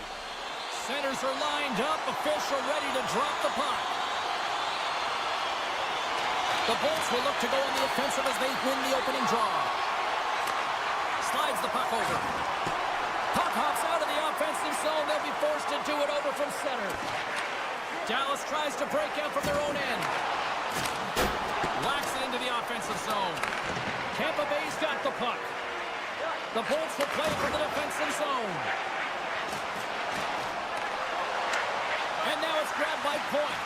Centers are lined up. Official ready to drop the puck. The Bolts will look to go on the offensive as they win the opening draw. Slides the puck over. Puck hops out of the offensive zone. They'll be forced to do it over from center. Dallas tries to break out from their own end. Whacks it into the offensive zone. Tampa Bay's got the puck. The Bolts will play from the defensive zone. And now it's grabbed by Point.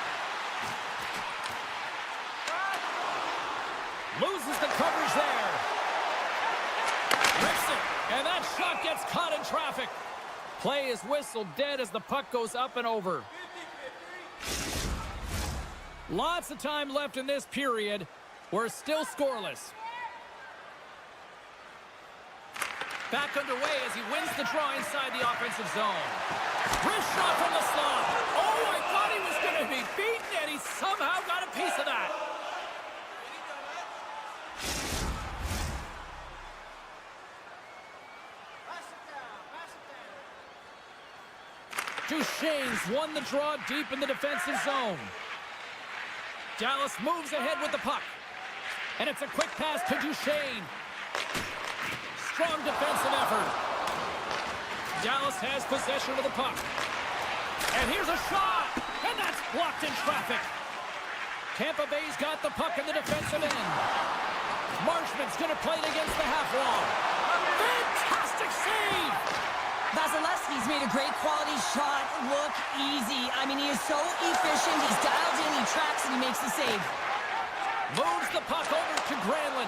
Loses the coverage there. Rips it. And that shot gets caught in traffic. Play is whistled dead as the puck goes up and over. Lots of time left in this period. We're still scoreless. Back underway as he wins the draw inside the offensive zone. Wrist shot from the slot. Oh, I thought he was going to be beaten, and he somehow got a piece of that. Duchesne's won the draw deep in the defensive zone. Dallas moves ahead with the puck. And it's a quick pass to Duchesne. Strong defensive effort. Dallas has possession of the puck. And here's a shot. And that's blocked in traffic. Tampa Bay's got the puck in the defensive end. Marshman's going to play it against the half wall. Fantastic save. Vasilevsky's made a great quality shot look easy. I mean, he is so efficient. He's dialed in, he tracks, and he makes the save. Moves the puck over to Granlund.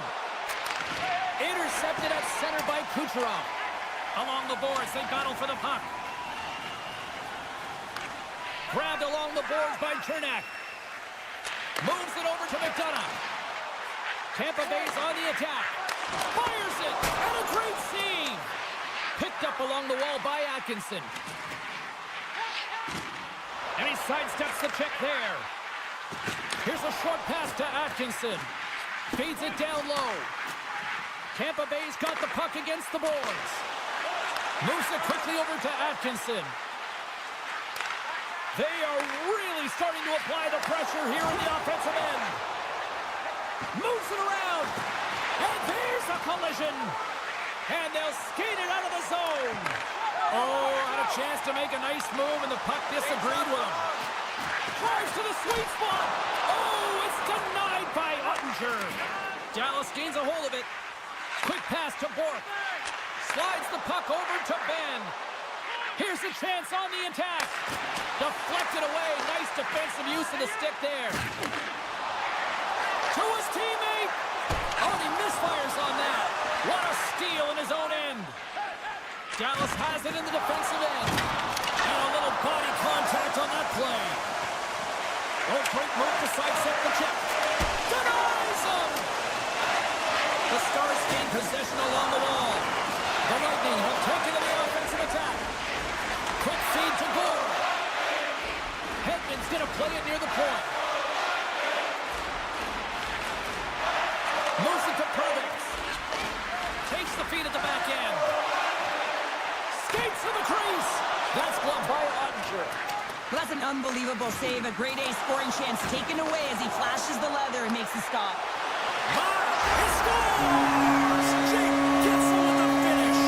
Intercepted at center by Kucherov. Along the boards, they battle for the puck. Grabbed along the boards by Chernak. Moves it over to McDonough. Tampa Bay's on the attack. Fires it, and a great save. Picked up along the wall by Atkinson. And he sidesteps the check there. Here's a short pass to Atkinson. Feeds it down low. Tampa Bay's got the puck against the boards. Moves it quickly over to Atkinson. They are really starting to apply the pressure here in the offensive end. Moves it around. And there's a collision. And they'll skate it out of the zone. Oh, had a chance to make a nice move, and the puck disagreed with him. Drives to the sweet spot. Oh, it's denied by Ottinger. Dallas gains a hold of it. Quick pass to Bork. Slides the puck over to Ben. Here's a chance on the attack. Deflected away. Nice defensive use of the stick there. To his teammate. Oh, he misfires on that. What a steal in his own end. Dallas has it in the defensive end. And a little body contact on that play. Oh, great move to sidestep the check. Denies him. The Stars gain possession along the wall. The Lightning have taken to the offensive attack. Quick feed to Gore. Hedman's going to play it near the point. Moves it to Providence. Takes the feed at the back end. Skates to the crease. That's blocked by Ottinger. Well, that's an unbelievable save. A grade A scoring chance taken away as he flashes the leather and makes the stop. He scores! Jake gets him with the finish.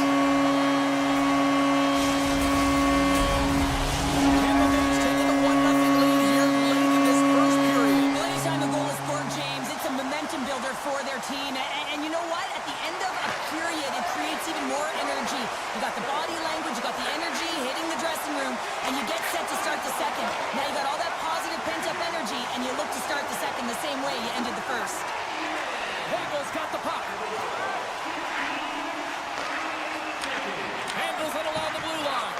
Tampa Bay's taking the 1-0 lead here late in this first period. Well, anytime a goal is scored, James, it's a momentum builder for their team. And you know what? At the end of a period, it creates even more energy. You got the body language, you got the energy hitting the dressing room, and you get set to start the second. Now you got all that positive pent-up energy, and you look to start the second the same way you ended the first. Hagel's got the puck. Handles it along the blue line.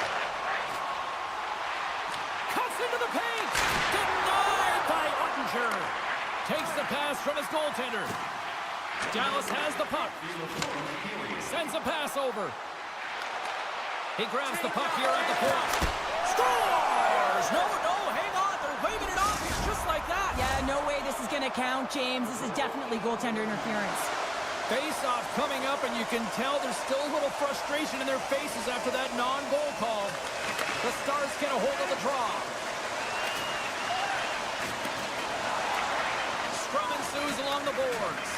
Cuts into the paint. Denied by Ottinger. Takes the pass from his goaltender. Dallas has the puck. Sends a pass over. He grabs the puck here at the point. Scores! No, hang on. They're waving it off. It's just like that. Yeah, no way this is going to count, James. This is definitely goaltender interference. Face-off coming up, and you can tell there's still a little frustration in their faces after that non-goal call. The Stars get a hold of the draw. Scrum ensues along the boards.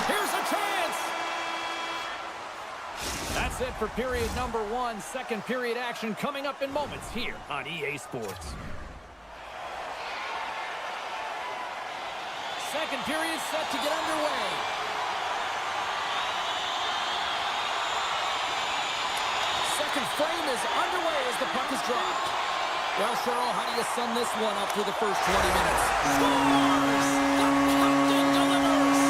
Here's a chance! That's it for period number 1. Second period action coming up in moments here on EA Sports. Second period set to get underway. Second frame is underway as the puck is dropped. Well, Cheryl, how do you sum this one up through the first 20 minutes? Scores! The captain delivers!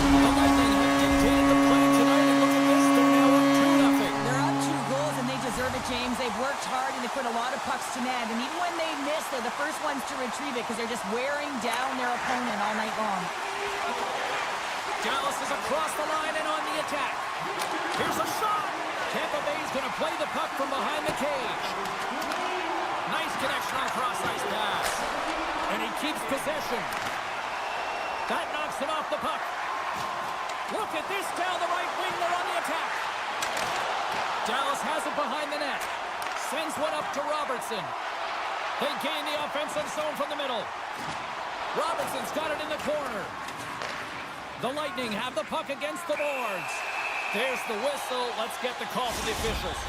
The Lightning have dictated the play tonight, and look at this, they're now up 2-0. They're up 2 goals, and they deserve it, James. They've worked hard, and they put a lot of pucks to net. And even when they miss, they're the first ones to retrieve it because they're just wearing down their opponent all night long. Dallas is across the line and on the attack. Here's a shot. Tampa Bay's going to play the puck from behind the cage. Nice connection on a cross-ice pass. And he keeps possession. That knocks him off the puck. Look at this down the right wing. They're on the attack. Dallas has it behind the net. Sends one up to Robertson. They gain the offensive zone from the middle. Robertson's got it in the corner. The Lightning have the puck against the boards. There's the whistle. Let's get the call from the officials.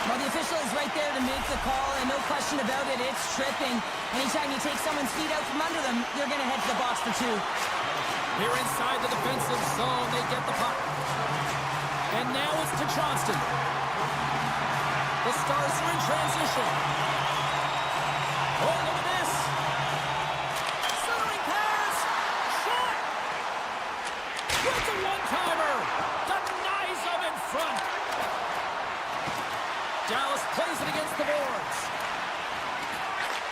Well, the official is right there to make the call, and no question about it, it's tripping. Anytime you take someone's feet out from under them, they're going to head to the box for 2. Here inside the defensive zone, they get the puck. And now it's to Johnston. The Stars are in transition. Oh, look at this. Centering pass. Shot. With the one-timer. Denies them in front. Dallas plays it against the boards.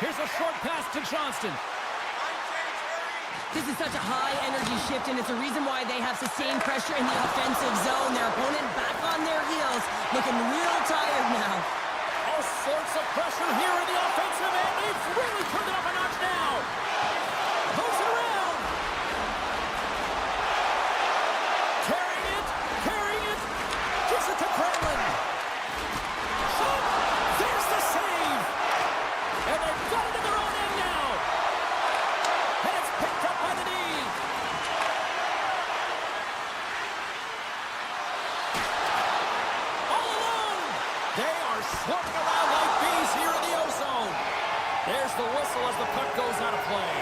Here's a short pass to Johnston. This is such a high-energy shift, and it's a reason why they have sustained pressure in the offensive zone. Their opponent back on their heels, looking real tired now. All sorts of pressure here in the offensive end. They've really turned it up a notch now. Moves it around. Carrying it. Gives it to Kremlin. Shot. There's the save. And they've got it in their own end now. And it's picked up by the D. All alone. They are swarming around like bees here in the O-zone. There's the whistle as the puck goes out of play.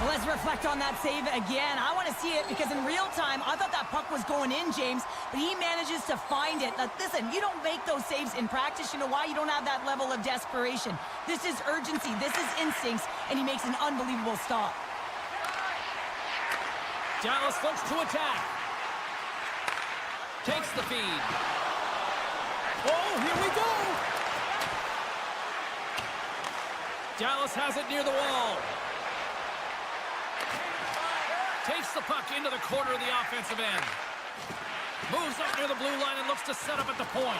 Well, let's reflect on that save again. I want to see it because in real time, I thought that puck was going in, James, but he manages to find it. Now, listen, you don't make those saves in practice. You know why? You don't have that level of desperation. This is urgency. This is instincts, and he makes an unbelievable stop. Dallas looks to attack. Takes the feed. Oh, here we go. Dallas has it near the wall. Takes the puck into the corner of the offensive end. Moves up near the blue line and looks to set up at the point.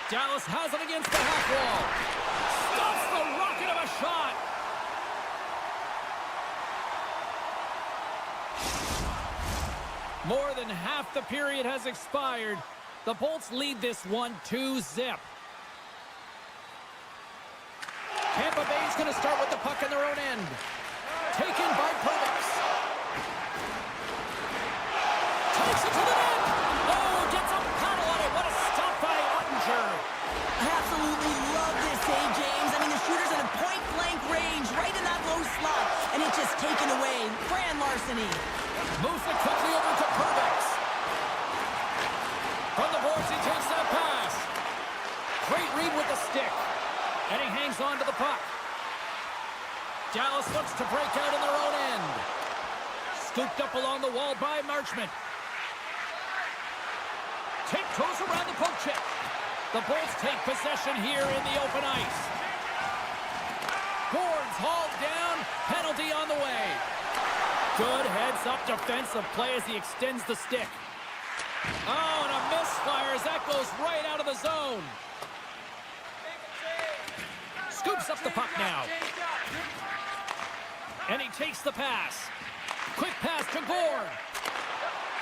Dallas has it against the half wall. Stops the rocket of a shot. More than half the period has expired. The Bolts lead this one 2-0. Tampa Bay's going to start with the puck in their own end. Taken by Kratos. Takes it to the net. Oh, gets a paddle on it. What a stop by Ottinger. I absolutely love this save, James. I mean, the shooter's in a point-blank range, right in that low slot, and it's just taken away. Grand larceny. Moves it quickly over to Kratos. From the boards, he takes that pass. Great read with the stick. And he hangs on to the puck. Dallas looks to break out in their own end. Scooped up along the wall by Marchment. Tiptoes around the poke check. The Bolts take possession here in the open ice. Boards hauled down. Penalty on the way. Good heads-up defensive play as he extends the stick. Oh, and a misfire as that goes right out of the zone. Gives up the puck now. And he takes the pass. Quick pass to Gord.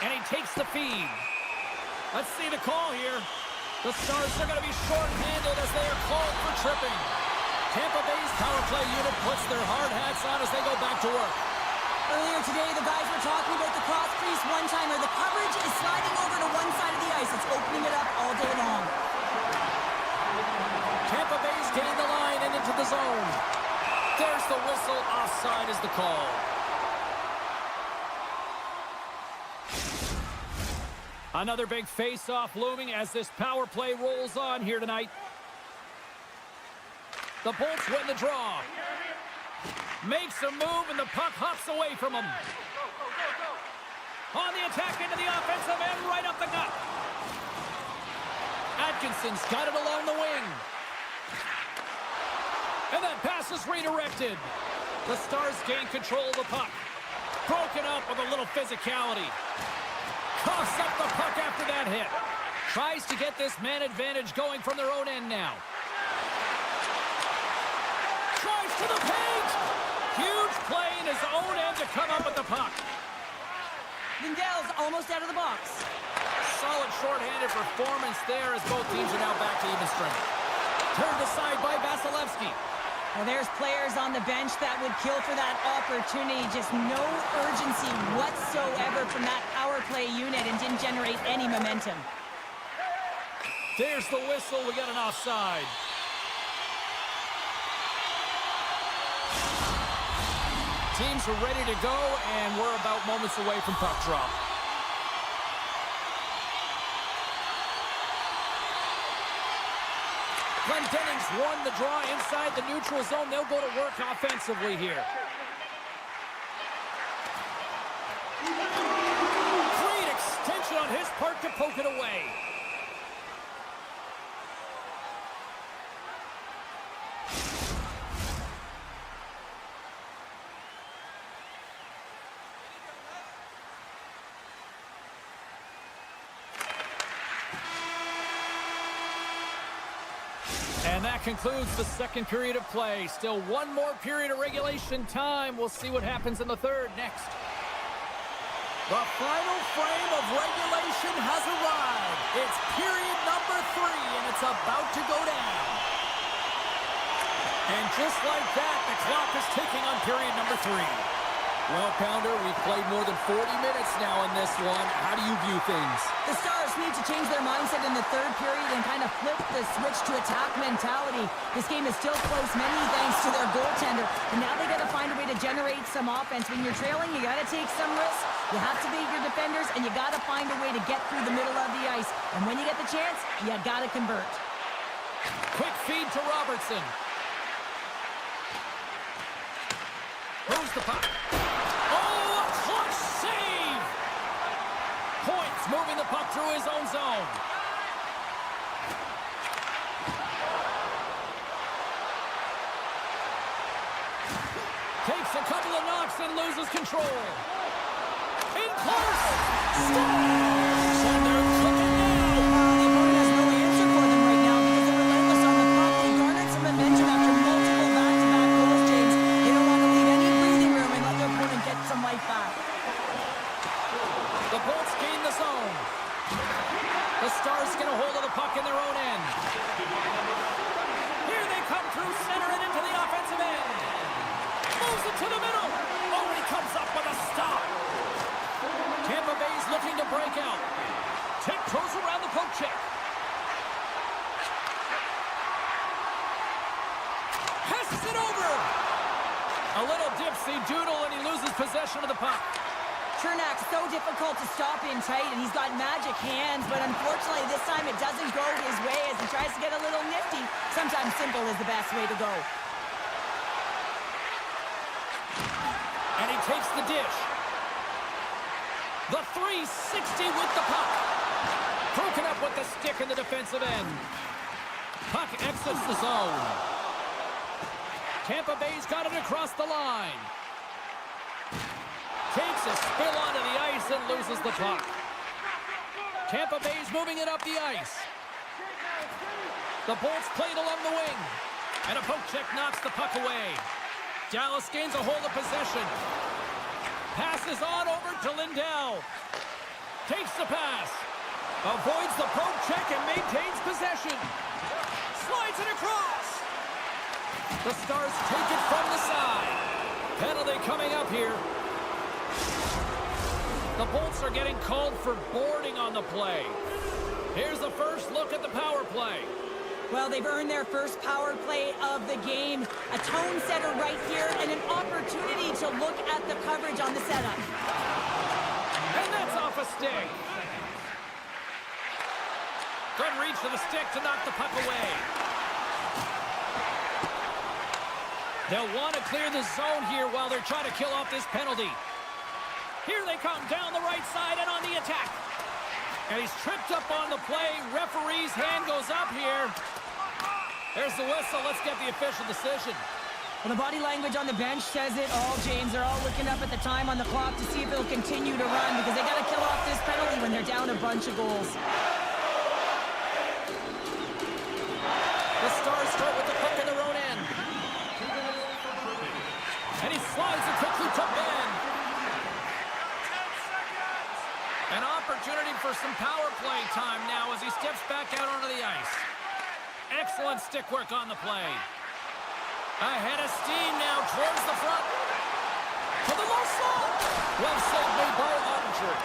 And he takes the feed. Let's see the call here. The Stars are going to be short-handed as they are called for tripping. Tampa Bay's power play unit puts their hard hats on as they go back to work. Earlier today, the guys were talking about the cross-crease one-timer. The coverage is sliding over to one side of the ice. It's opening it up all day long. Tampa Bay's gained the line and into the zone. There's the whistle. Offside is the call. Another big face-off looming as this power play rolls on here tonight. The Bolts win the draw. Makes a move, and the puck hops away from him. On the attack into the offensive end, right up the gut. Atkinson's got it along the wing. And that pass is redirected. The Stars gain control of the puck. Broken up with a little physicality. Coughs up the puck after that hit. Tries to get this man advantage going from their own end now. Tries to the paint. Huge play in his own end to come up with the puck. Lindell's almost out of the box. Solid shorthanded performance there as both teams are now back to even strength. Turned aside by Vasilevsky. Well, there's players on the bench that would kill for that opportunity. Just no urgency whatsoever from that power play unit and didn't generate any momentum. There's the whistle. We got an offside. Teams are ready to go, and we're about moments away from puck drop. Glendening's won the draw inside the neutral zone. They'll go to work offensively here. Great extension on his part to poke it away. And that concludes the second period of play. Still one more period of regulation time. We'll see what happens in the third next. The final frame of regulation has arrived. It's period number 3, and it's about to go down. And just like that, the clock is ticking on period number 3. Well, Pounder, we've played more than 40 minutes now in this one. How do you view things? The Stars need to change their mindset in the third period and kind of flip the switch to attack mentality. This game is still close, many thanks to their goaltender. And now they got to find a way to generate some offense. When you're trailing, you got to take some risks. You have to beat your defenders, and you got to find a way to get through the middle of the ice. And when you get the chance, you got to convert. Quick feed to Robertson. Moves the puck. Oh, a clutch save! Points moving the puck through his own zone. Takes a couple of knocks and loses control. In close! Stars! And they're cooking now! The opponent has no answer for them right now because they're relentless on the puck. They garnered some momentum after multiple back-to-back goals, James. They don't want to leave any breathing room and let their opponent get some life back. The Bolts gain the zone. The Stars get a hold of the puck in their own end. Here they come through center and into the offensive end. Moves it to the middle. Oh, and he comes up with a stop. Tampa Bay's looking to break out. Tiptoes around the poke check. Passes it over. A little dipsy doodle, and he loses possession of the puck. Chernak's so difficult to stop in tight, and he's got magic hands, but unfortunately this time it doesn't go his way as he tries to get a little nifty. Sometimes simple is the best way to go. And he takes the dish. The 360 with the puck. Broken up with the stick in the defensive end. Puck exits the zone. Tampa Bay's got it across the line. Takes a spill onto the ice and loses the puck. Tampa Bay's moving it up the ice. The Bolts played along the wing. And a poke check knocks the puck away. Dallas gains a hold of possession. Passes on over to Lindell. Takes the pass. Avoids the poke check and maintains possession. Slides it across. The Stars take it from the side. Penalty coming up here. The Bolts are getting called for boarding on the play. Here's the first look at the power play. Well, they've earned their first power play of the game. A tone setter right here and an opportunity to look at the coverage on the setup. And that's off a stick. Good reach for the stick to knock the puck away. They'll want to clear the zone here while they're trying to kill off this penalty. Here they come down the right side and on the attack. And he's tripped up on the play. Referee's hand goes up here. There's the whistle. Let's get the official decision. Well, the body language on the bench says it all, James. They're all looking up at the time on the clock to see if it'll continue to run because they got to kill off this penalty when they're down a bunch of goals. The Stars start with the puck in their own end. And he slides it quickly to Ben. An opportunity for some power play time now as he steps back out onto the ice. Excellent stick work on the play. Ahead of steam now towards the front. To the low slot. Well saved made by Ottinger.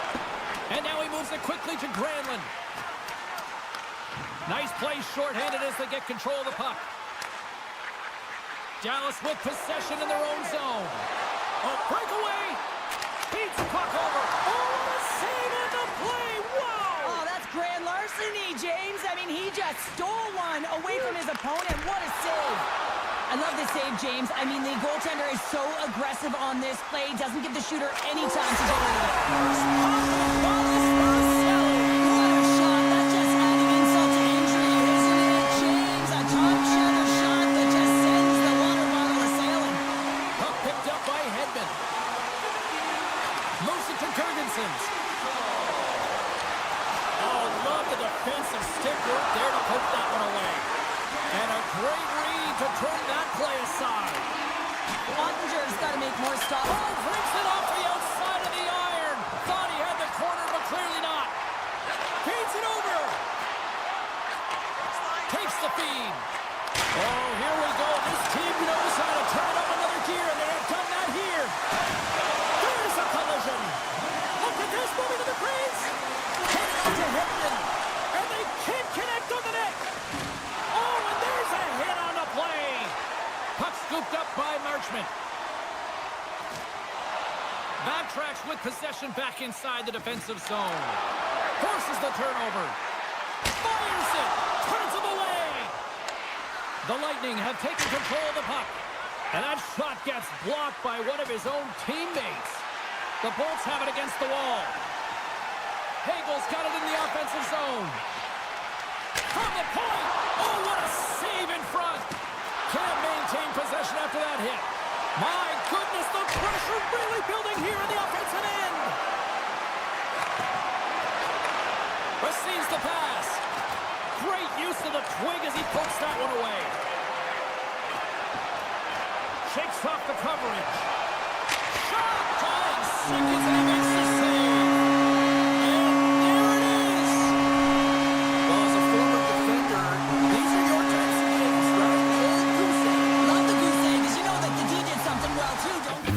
And now he moves it quickly to Granlund. Nice play shorthanded as they get control of the puck. Dallas with possession in their own zone. Oh, breakaway. Beats the puck over. Oh, a save on the play. Wow. Oh, that's grand larceny, James. I mean, he just stole one away from his opponent. What a save. I love this save, James. I mean, the goaltender is so aggressive on this play. Doesn't give the shooter any time to get rid of it. What a shot. That's just adding insult to injury, isn't it, James? A top shutter shot that just sends the water bottle a-sailing. Puck picked up by Hedman. Moves it to Gergensons. Oh, love the defensive stick work there to poke that one away. And a great read to turn that play aside. Ottinger's got to make more stops. Oh, brings it off the outside of the iron. Thought he had the corner, but clearly not. Feeds it over. Takes the feed. Oh, here we go. This team knows how to turn it up another gear, and they have done that here. There's a collision. Look at this, moving to the crease. Hit it to Hedman. And they can't connect on the net. Oh, and there's a hit on the play. Puck scooped up by Marchment. Backtracks with possession back inside the defensive zone. Forces the turnover. Fires it. Turns him away. The Lightning have taken control of the puck. And that shot gets blocked by one of his own teammates. The Bolts have it against the wall. Hagel's got it in the offensive zone. From the point. Oh, what a save in front. Can't maintain possession after that hit. My goodness, the pressure really building here in the offensive end. Receives the pass. Great use of the twig as he pokes that one away. Shakes off the coverage. Shot! Time seconds and he makes the save. And there it is. Well, as a former defender, these are your types of games, right? The old goose egg. Love the goose egg, 'cause you know that the D did something well, too, don't you?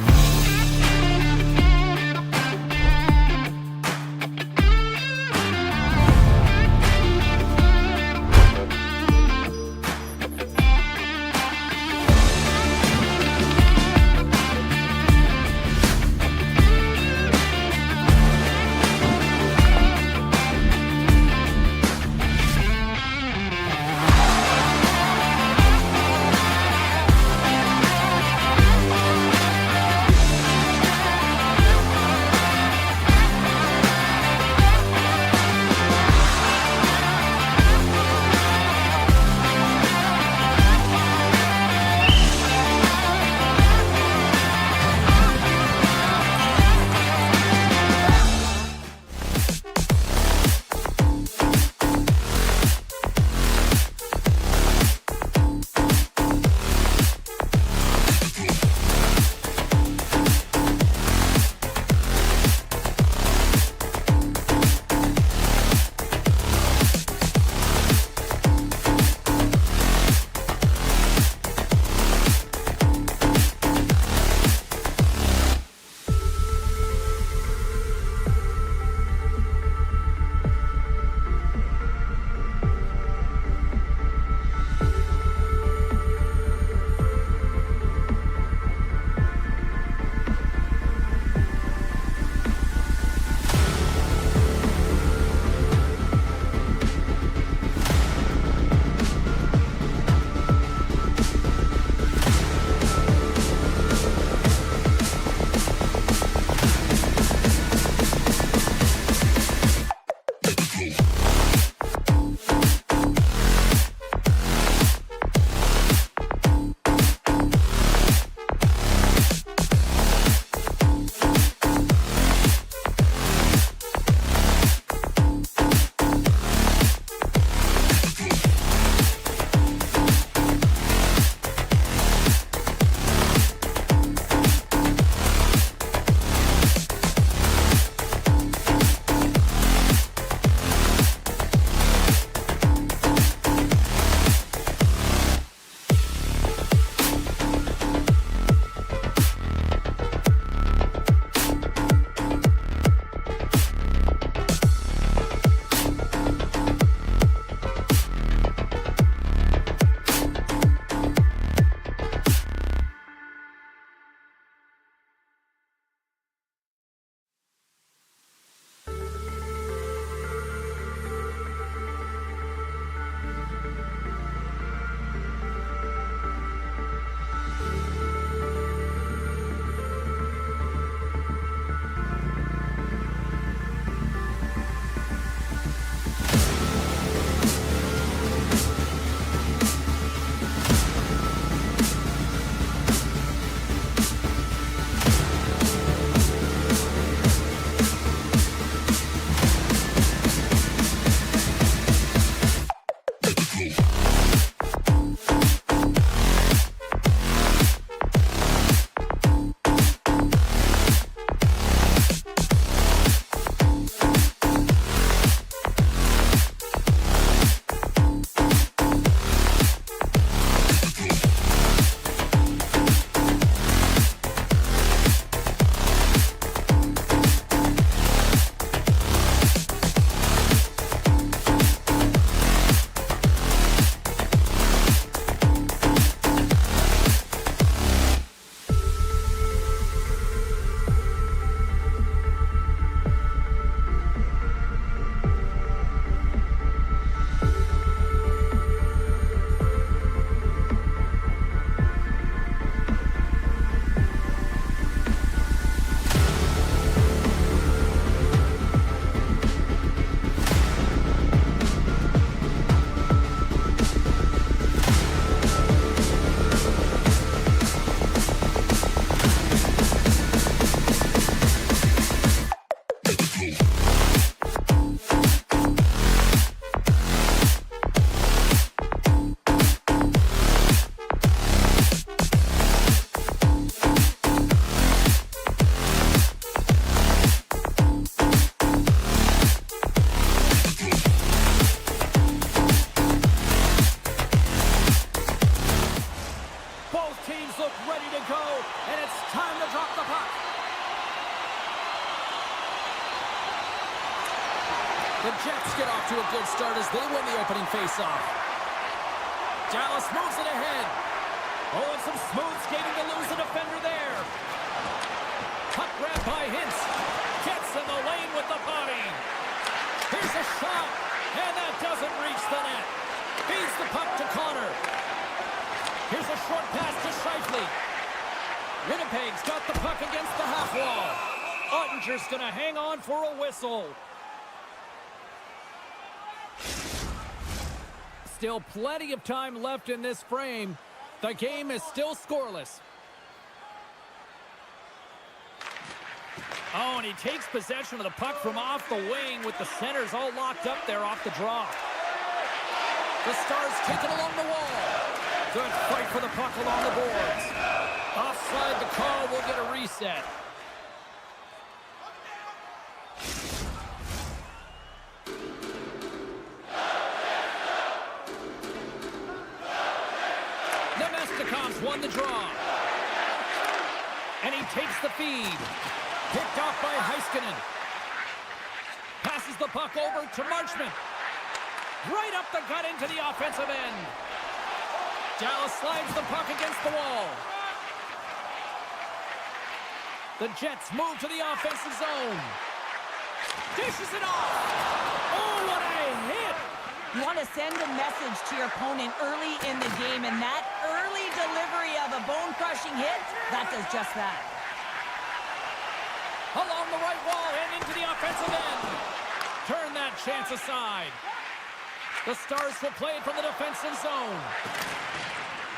Both teams look ready to go, and it's time to drop the puck. The Jets get off to a good start as they win the opening faceoff. Dallas moves it ahead. Oh, and some smooth skating to lose the defender there. Puck grab by Hintz. Gets in the lane with the body. Here's a shot, and that doesn't reach the net. Feeds the puck to Connor. Here's a short pass to Scheifele. Winnipeg's got the puck against the half wall. Ottinger's going to hang on for a whistle. Still plenty of time left in this frame. The game is still scoreless. Oh, and he takes possession of the puck from off the wing with the centers all locked up there off the draw. The Stars take it along the wall. Good fight for the puck along the boards. Offside the call, will get a reset. Nemestikov's won the draw. And he takes the feed. Picked off by Heiskanen. Passes the puck over to Marchment. Right up the gut into the offensive end. Dallas slides the puck against the wall. The Jets move to the offensive zone. Dishes it off. Oh, what a hit! You want to send a message to your opponent early in the game, and that early delivery of a bone-crushing hit, that does just that. Along the right wall and into the offensive end. Turn that chance aside. The Stars will play it from the defensive zone.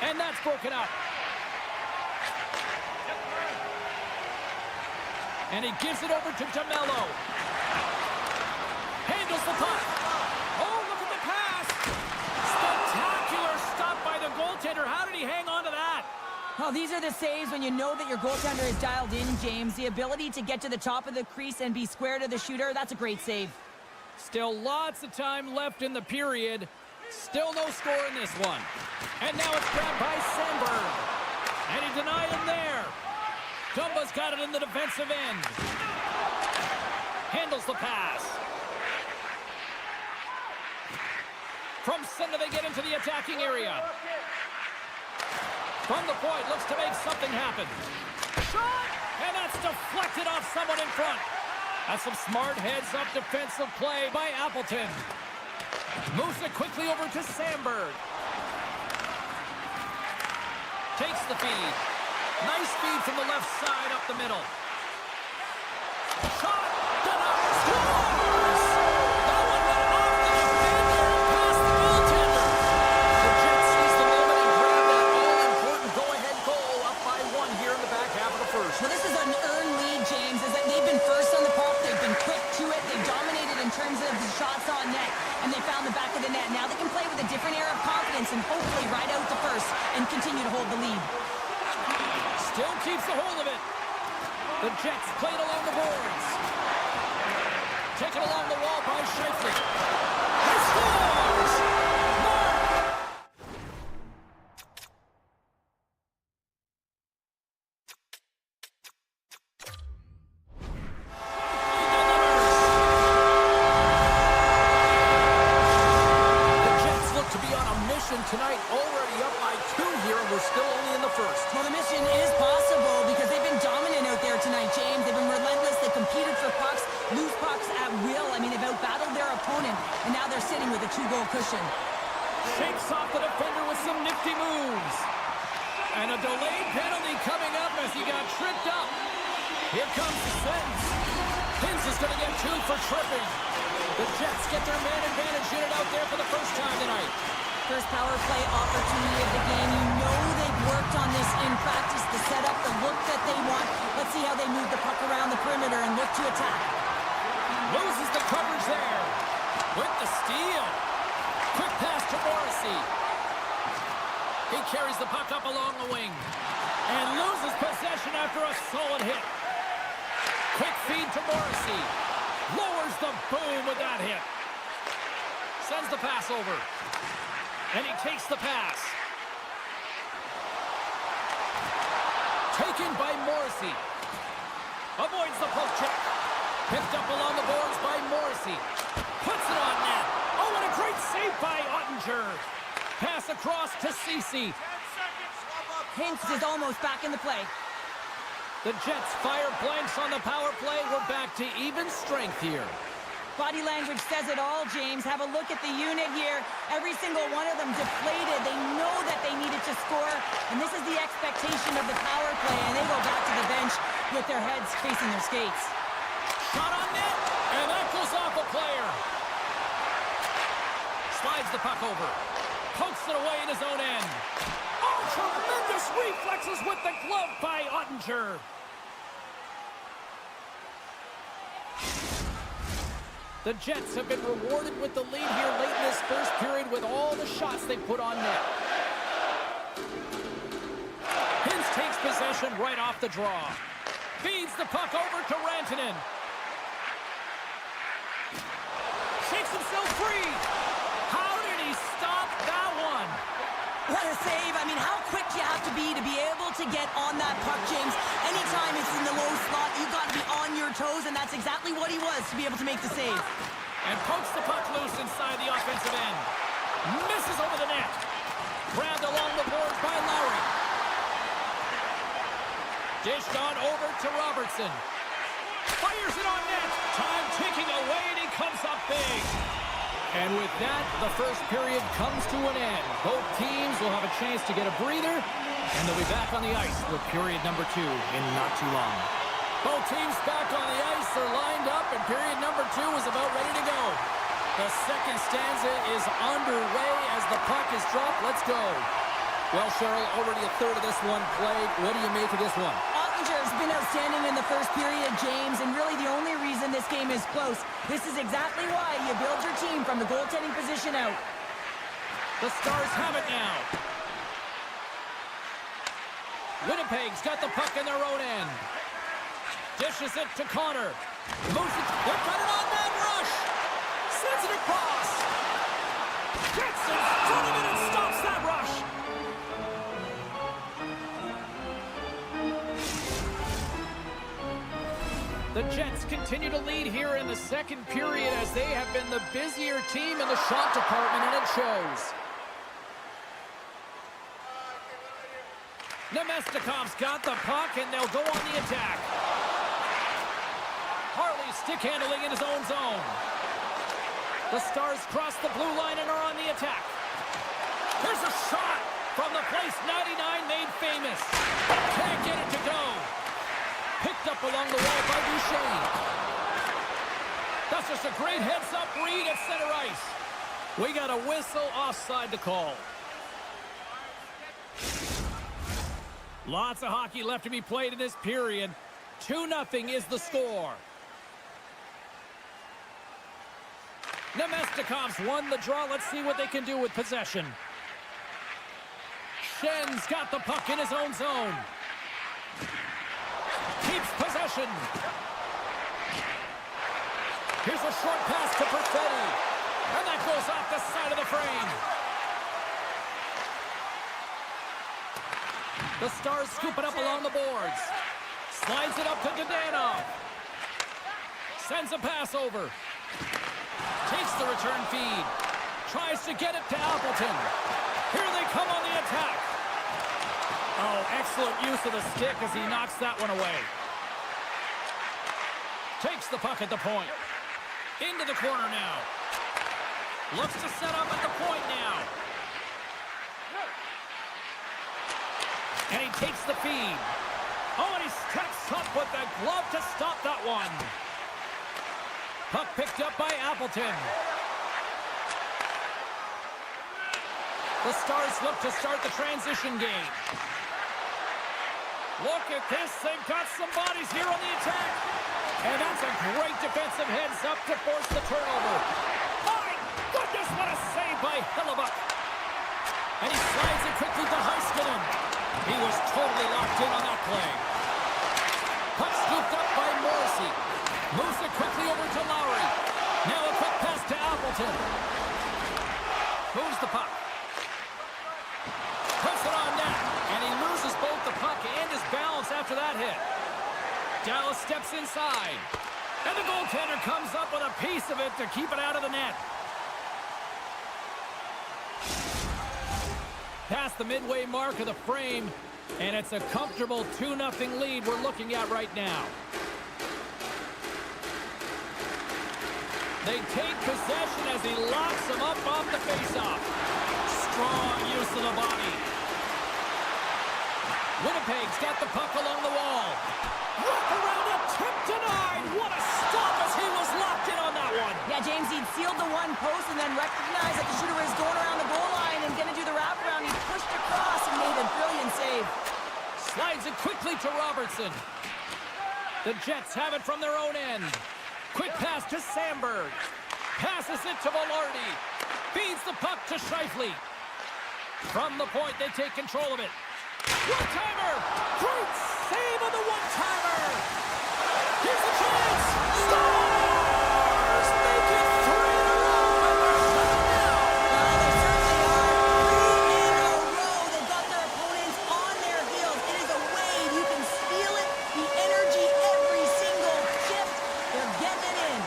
And that's broken up. And he gives it over to DeMello. Handles the puck. Oh, look at the pass. Spectacular stop by the goaltender. How did he hang on to that? Well, these are the saves when you know that your goaltender is dialed in, James. The ability to get to the top of the crease and be square to the shooter, that's a great save. Still lots of time left in the period. Still no score in this one. And now it's grabbed by Sandberg. And he denied him there. Dumba's got it in the defensive end. Handles the pass. From center they get into the attacking area. From the point, looks to make something happen. Shot! And that's deflected off someone in front. That's some smart heads-up defensive play by Appleton. Moves it quickly over to Sandberg. Takes the feed. Nice feed from the left side up the middle. Shot! Denied! Scores! That one went off the defender and past the goaltender. The Jets seize the moment and grab that all-important go-ahead goal up by 1 here in the back half of the first. Well, this is an earned lead, James, is that they've been first on the puck. They've been quick to it. They've dominated in terms of the shots on net, and they found the back of the net. Now they can play with a different air of confidence and hopefully ride out the first and continue to hold the lead. Still keeps a hold of it. The Jets play it along the boards. Taken along the wall by Scheifele. He scores! Mark! The Jets look to be on a mission tonight, already up by 2 here, and we're still only in the first. Well, the mission is possible because they've been dominant out there tonight, James. They've been relentless. They competed for pucks, lose pucks at will. I mean, they've outbattled their opponent, and now they're sitting with a 2-goal cushion. Shakes off the defender with some nifty moves. And a delayed penalty coming up as he got tripped up. Here comes the sentence. Hintz is going to get 2 for tripping. The Jets get their man advantage unit out there for the first time tonight. First power play opportunity of the game. You know they've worked on this in practice, the setup, the look that they want. Let's see how they move the puck around the perimeter and look to attack. Loses the coverage there. With the steal. Quick pass to Morrissey. He carries the puck up along the wing. And loses possession after a solid hit. Quick feed to Morrissey. Lowers the boom with that hit. Sends the pass over. And he takes the pass. Taken by Morrissey. Avoids the poke check. Picked up along the boards by Morrissey. Puts it on net. Oh, and a great save by Ottinger. Pass across to Cece. Hintz is almost back in the play. The Jets fire blanks on the power play. We're back to even strength here. Body language says it all, James. Have a look at the unit here. Every single one of them deflated. They know that they needed to score, and this is the expectation of the power play, and they go back to the bench with their heads facing their skates. Shot on net, and that goes off a player. Slides the puck over. Pokes it away in his own end. Oh, tremendous reflexes with the glove by Ottinger. The Jets have been rewarded with the lead here late in this first period with all the shots they put on net. Hintz takes possession right off the draw. Feeds the puck over to Rantanen. Shakes himself free. How did he stop that one? What a save. I mean, how quick you have to be able to get on that puck, James. Anytime it's in the low slot, you've got to be on your toes, and that's exactly what he was to be able to make the save. And pokes the puck loose inside the offensive end. Misses over the net. Grabbed along the boards by Lowry. Dished on over to Robertson. Fires it on net. Time ticking away, and he comes up big. And with that, the first period comes to an end. Both teams will have a chance to get a breather, and they'll be back on the ice with period number 2 in not too long. Both teams back on the ice. They're lined up, and period number 2 is about ready to go. The second stanza is underway as the puck is dropped. Let's go. Well, Cheryl, already a third of this one played. What do you make of this one? Ottinger's been outstanding in the first period, James, and really the only reason this game is close. This is exactly why you build your team from the goaltending position out. The Stars have it now. Winnipeg's got the puck in their own end. Dishes it to Connor. Moves it. They've got it on that rush. Sends it across. Gets in front of it and stops that rush. The Jets continue to lead here in the second period as they have been the busier team in the shot department, and it shows. Nemestikov's got the puck, and they'll go on the attack. Harley stick handling in his own zone. The Stars cross the blue line and are on the attack. There's a shot from the place 99 made famous. Can't get it to go. Picked up along the wall by Duchesne. That's just a great heads-up read at center ice. We got a whistle offside to call. Lots of hockey left to be played in this period. 2-0 is the score. Nemestikov's won the draw. Let's see what they can do with possession. Shin's got the puck in his own zone. Keeps possession. Here's a short pass to Perfetti. And that goes off the side of the frame. The Stars scoop it up along the boards. Slides it up to Dadonov. Sends a pass over. Takes the return feed. Tries to get it to Appleton. Here they come on the attack. Oh, excellent use of the stick as he knocks that one away. Takes the puck at the point. Into the corner now. Looks to set up at the point now. And he takes the feed. Oh, and he steps up with the glove to stop that one. Puck picked up by Appleton. The Stars look to start the transition game. Look at this. They've got some bodies here on the attack. And that's a great defensive heads up to force the turnover. My goodness, what a save by Hellebuck. And he slides it quickly to Heiskanen. He was totally locked in on that play. Puck scooped up by Morrissey. Moves it quickly over to Lowry. Now a quick pass to Appleton. Moves the puck. Puts it on net. And he loses both the puck and his balance Dallas steps inside. And the goaltender comes up with a piece of it to keep it out of the net. Past the midway mark of the frame, and it's a comfortable 2-0 lead we're looking at right now. They take possession as he locks them up off the faceoff. Strong use of the body. Winnipeg's got the puck along the wall. Wrap around it, tip denied. What a stop as he was locked in on that one. Yeah, James, he'd sealed the one post and then recognized that the shooter was going around the goal line and going to do the wraparound. He pushed across and made a brilliant save. Slides it quickly to Robertson. The Jets have it from their own end. Quick pass to Sandberg. Passes it to Velarde. Feeds the puck to Scheifele. From the point, they take control of it. One-timer! Great save on the one-timer! Here's the chance! Stars! Make it 3 in a row, and they're shut down! They certainly are. 3 in a row. They've got their opponents on their heels. It is a wave. You can feel it. The energy every single shift. They're getting it in.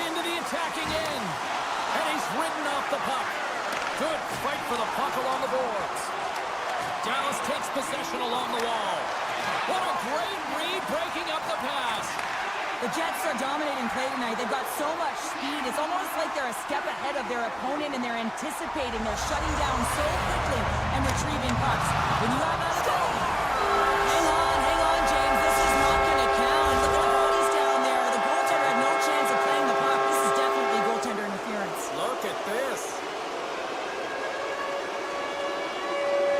Into the attacking end. And he's ridden off the puck. Good fight for the puck along the boards. Dallas takes possession along the wall. What a great read breaking up the pass. The Jets are dominating play tonight. They've got so much speed. It's almost like they're a step ahead of their opponent, and they're anticipating. They're shutting down so quickly and retrieving pucks. When you have that hang on, James. This is not going to count. Look at the bodies down there. The goaltender had no chance of playing the puck. This is definitely goaltender interference. Look at this.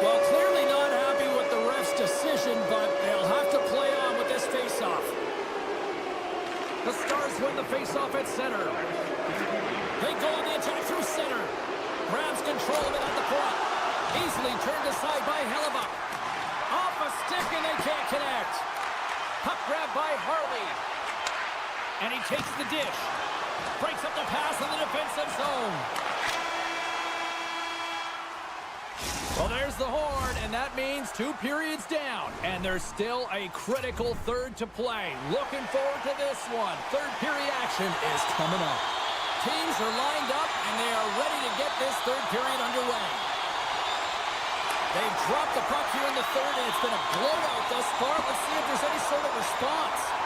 Well, clearly not happy with the ref's decision, but they'll have to play on with this faceoff. The Stars win the faceoff at center. They go on the attack through center. Grabs control of it at the point. Easily turned aside by Hellebuck. Off a stick and they can't connect. Puck grab by Harley. And he takes the dish. Breaks up the pass in the defensive zone. Well, there's the horn, and that means 2 periods down. And there's still a critical third to play. Looking forward to this one. Third period action is coming up. Teams are lined up, and they are ready to get this third period underway. They've dropped the puck here in the third, and it's been a blowout thus far. Let's see if there's any sort of response.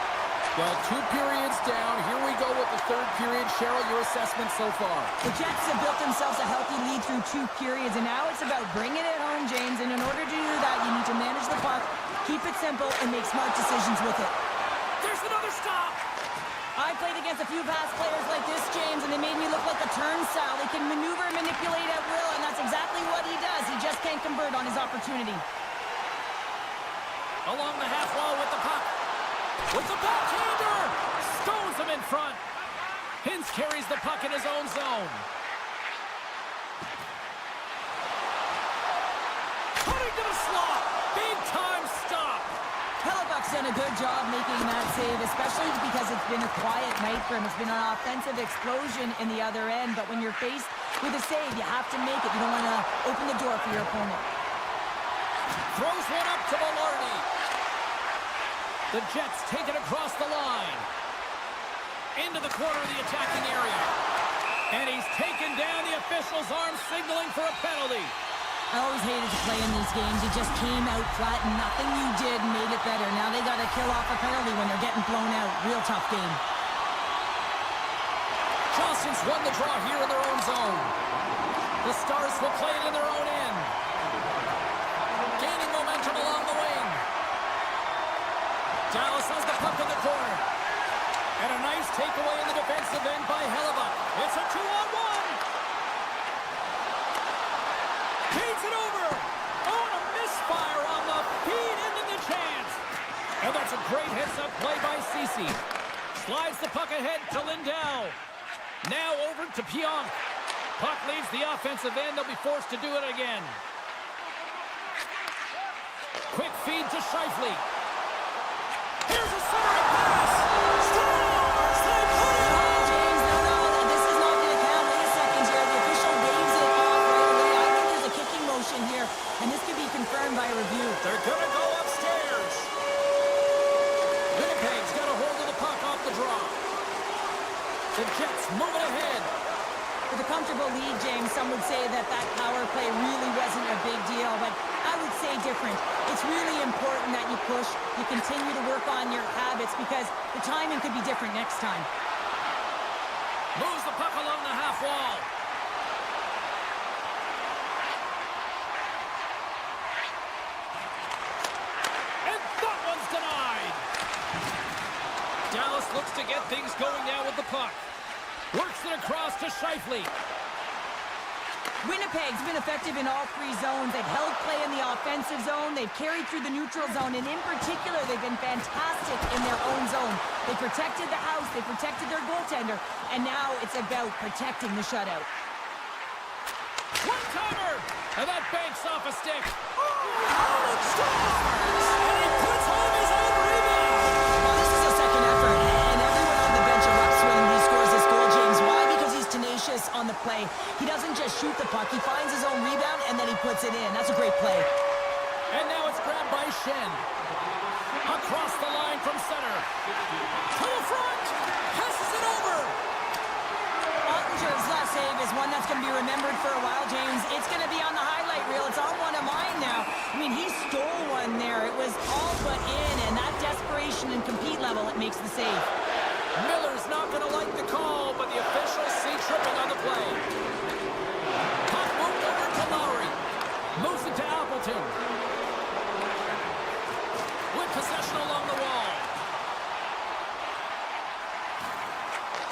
Well, 2 periods down. Here we go with the third period. Cheryl, your assessment so far. The Jets have built themselves a healthy lead through 2 periods, and now it's about bringing it home, James. And in order to do that, you need to manage the puck, keep it simple, and make smart decisions with it. There's another stop. I played against a few past players like this, James, and they made me look like a turnstile. They can maneuver and manipulate at will, and that's exactly what he does. He just can't convert on his opportunity. Along the half wall with the puck. With the backhander! Stones him in front. Hintz carries the puck in his own zone. Cutting to the slot. Big time stop. Hellebuck's done a good job making that save, especially because it's been a quiet night for him. It's been an offensive explosion in the other end, but when you're faced with a save, you have to make it. You don't want to open the door for your opponent. Throws one up to Velarde. The Jets take it across the line. Into the corner of the attacking area. And he's taken down. The official's arm signaling for a penalty. I always hated to play in these games. You just came out flat and nothing you did made it better. Now they got to kill off a penalty when they're getting blown out. Real tough game. Johnson's won the draw here in their own zone. The Stars will play it in their own end. Gaining momentum along the wing. Dallas has the puck in the corner. And a nice takeaway in the defensive end by Hellebuck. It's a 2-on-1. Feeds it over. Oh, and a misfire on the feed into the chance. And that's a great heads-up play by Ceci. Slides the puck ahead to Lindell. Now over to Pionk. Puck leaves the offensive end. They'll be forced to do it again. Quick feed to Scheifele. Here's a centering pass. Stars! They put it on! James, no, this is not going to count. Wait a second here. The official waves it off right away. I think there's a kicking motion here, and this could be confirmed by a review. They're going to go upstairs. Winnipeg The Jets moving ahead. With a comfortable lead, James, some would say that power play really wasn't a big deal, but I would say different. It's really important that you push, you continue to work on your habits because the timing could be different next time. Moves the puck along the half wall. And that one's denied. Dallas looks to get things going now with the puck. Works it across to Scheifele. Winnipeg's been effective in all three zones. They've held play in the offensive zone. They've carried through the neutral zone. And in particular, they've been fantastic in their own zone. They protected the house. They protected their goaltender. And now it's about protecting the shutout. One-timer! And that banks off a stick. Oh, it scores! And he puts home his own rebound! Well, this is a second effort. And everyone on the bench erupts when he scores this goal, James. Why? Because he's tenacious on the play. He doesn't just shoot the puck. He finds his own rebound, and then he puts it in. That's a great play. And now it's grabbed by Shin. Across the line from center. To the front! Passes it over! Ottinger's last save is one that's going to be remembered for a while, James. It's going to be on the highlight reel. It's on one of mine now. I mean, he stole one there. It was all but in, and that desperation and compete level, it makes the save. Miller's not going to like the call, but the officials see tripping on the play. Puck moved over to Lowry. Moves it to Appleton. With possession along the wall.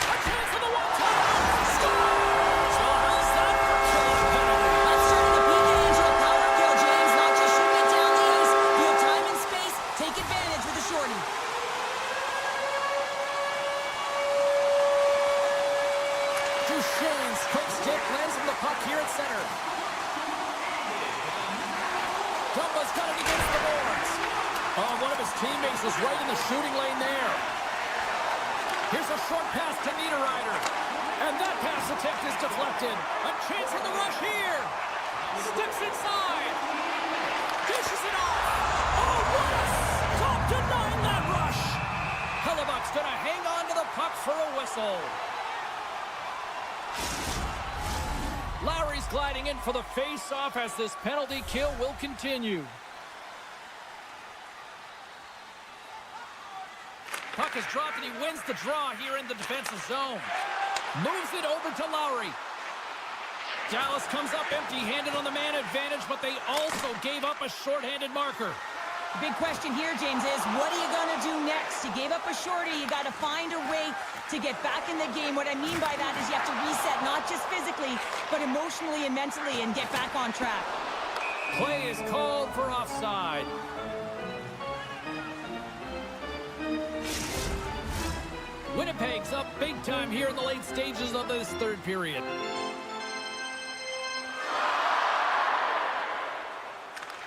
A chance for the one-timer! Scores! So how's that for killing a penalty? That's turning the PK into a power kill, James. Not just shooting it down the ice. You have time and space. Take advantage with a shorty. Shane's quick stick lands him the puck here at center. Tampa's got it against the boards. Oh, one of his teammates is right in the shooting lane there. Here's a short pass to Niederreiter. And that pass attempt is deflected. A chance on the rush here. Steps inside. Dishes it off. Oh, what a stop denying that rush. Hellebuck's going to hang on to the puck for a whistle. Lowry's gliding in for the face-off as this penalty kill will continue. Puck is dropped and he wins the draw here in the defensive zone. Moves it over to Lowry. Dallas comes up empty-handed on the man advantage, but they also gave up a shorthanded marker. The big question here, James, is what are you going to do next? You gave up a shorty. You got to find a way to get back in the game. What I mean by that is you have to reset, not just physically, but emotionally and mentally, and get back on track. Play is called for offside. Winnipeg's up big time here in the late stages of this third period.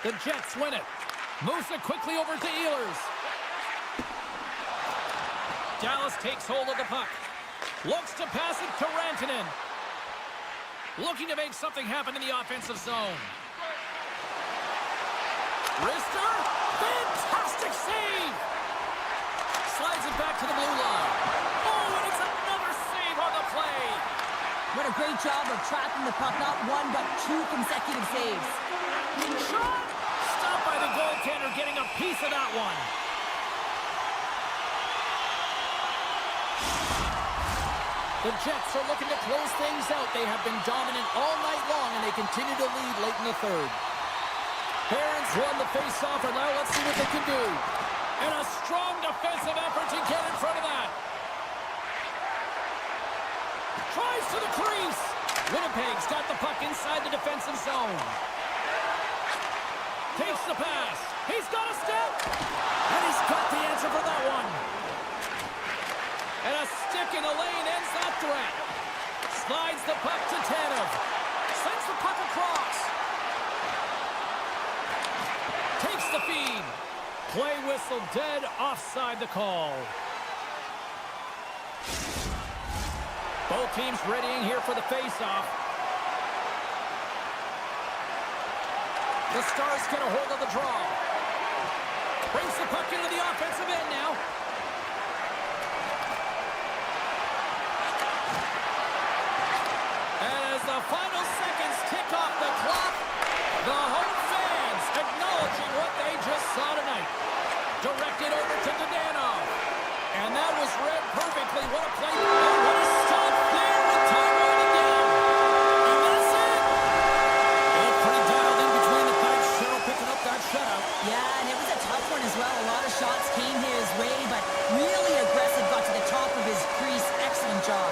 The Jets win it. Moves it quickly over to Ehlers. Dallas takes hold of the puck. Looks to pass it to Rantanen. Looking to make something happen in the offensive zone. Rister. Fantastic save. Slides it back to the blue line. Oh, and it's another save on the play. What a great job of tracking the puck. Not one, but two consecutive saves. Shot. Stopped by the goaltender, getting a piece of that one. The Jets are looking to close things out. They have been dominant all night long, and they continue to lead late in the third. Barons won the face-off, and now let's see what they can do. And a strong defensive effort to get in front of that. Tries to the crease. Winnipeg's got the puck inside the defensive zone. Takes the pass. He's got a step. And he's got the answer for that one. And a stick in the lane ends that threat. Slides the puck to Tanev. Sends the puck across. Takes the feed. Play whistle dead, offside the call. Both teams readying here for the face-off. The Stars get a hold of the draw. Brings the puck into the offensive end now. the final seconds tick off the clock. The home fans acknowledging what they just saw tonight. Directed over to Danov. And that was read perfectly. What a play. Oh, what a stop there with time winding down. And that's it. Oh, pretty dialed in between the pipes. Cheryl picking up that shutout. Yeah, and it was a tough one as well. A lot of shots came his way, but really aggressive, got to the top of his crease. Excellent job.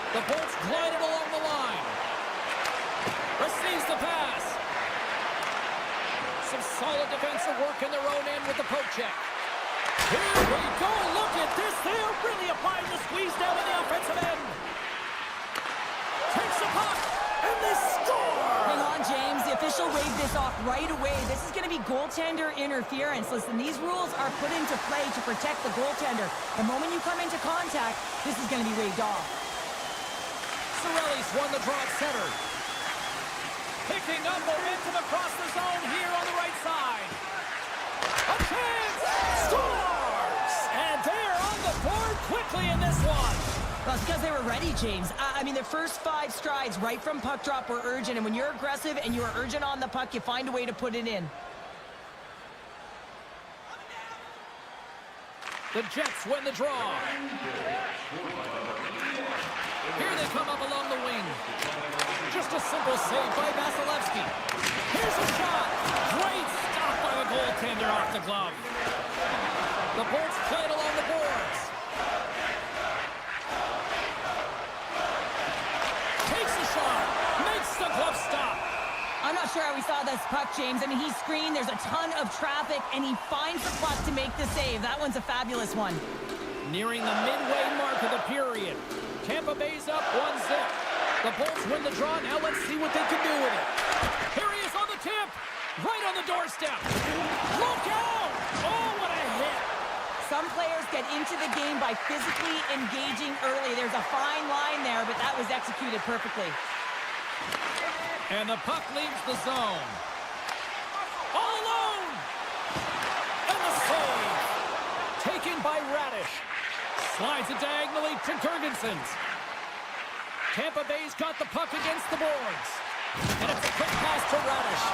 The Bolts glided along the line. Receives the pass. Some solid defensive work in their own end with the poke check. Here we go. Look at this. They are really applying the squeeze down in the offensive end. Takes the puck, and they score! Hang on, James. The official waved this off right away. This is going to be goaltender interference. Listen, these rules are put into play to protect the goaltender. The moment you come into contact, this is going to be waved off. Sorelli's won the draw at center. Picking up momentum across the zone here on the right side. A chance! Scores! And they're on the board quickly in this one. Well, it's because they were ready, James. I mean, the first 5 strides right from puck drop were urgent, and when you're aggressive and you're urgent on the puck, you find a way to put it in. The Jets win the draw. Here they come up along the wing. Just a simple save by Vasilevsky. Here's a shot. Great stop by the goaltender off the glove. The Bolts play it along the boards. Takes a shot. Makes the glove stop. I'm not sure how we saw this puck, James. I mean, he screened, there's a ton of traffic, and he finds the puck to make the save. That one's a fabulous one. Nearing the midway mark of the period. Tampa Bay's up 1-0. The Bolts win the draw. Now let's see what they can do with it. Here he is on the tip. Right on the doorstep. Look out! Oh, what a hit. Some players get into the game by physically engaging early. There's a fine line there, but that was executed perfectly. And the puck leaves the zone. All alone! And the save. Taken by Radish. Slides it diagonally to Gergensons. Tampa Bay's got the puck against the boards. And it's a quick pass to Radish.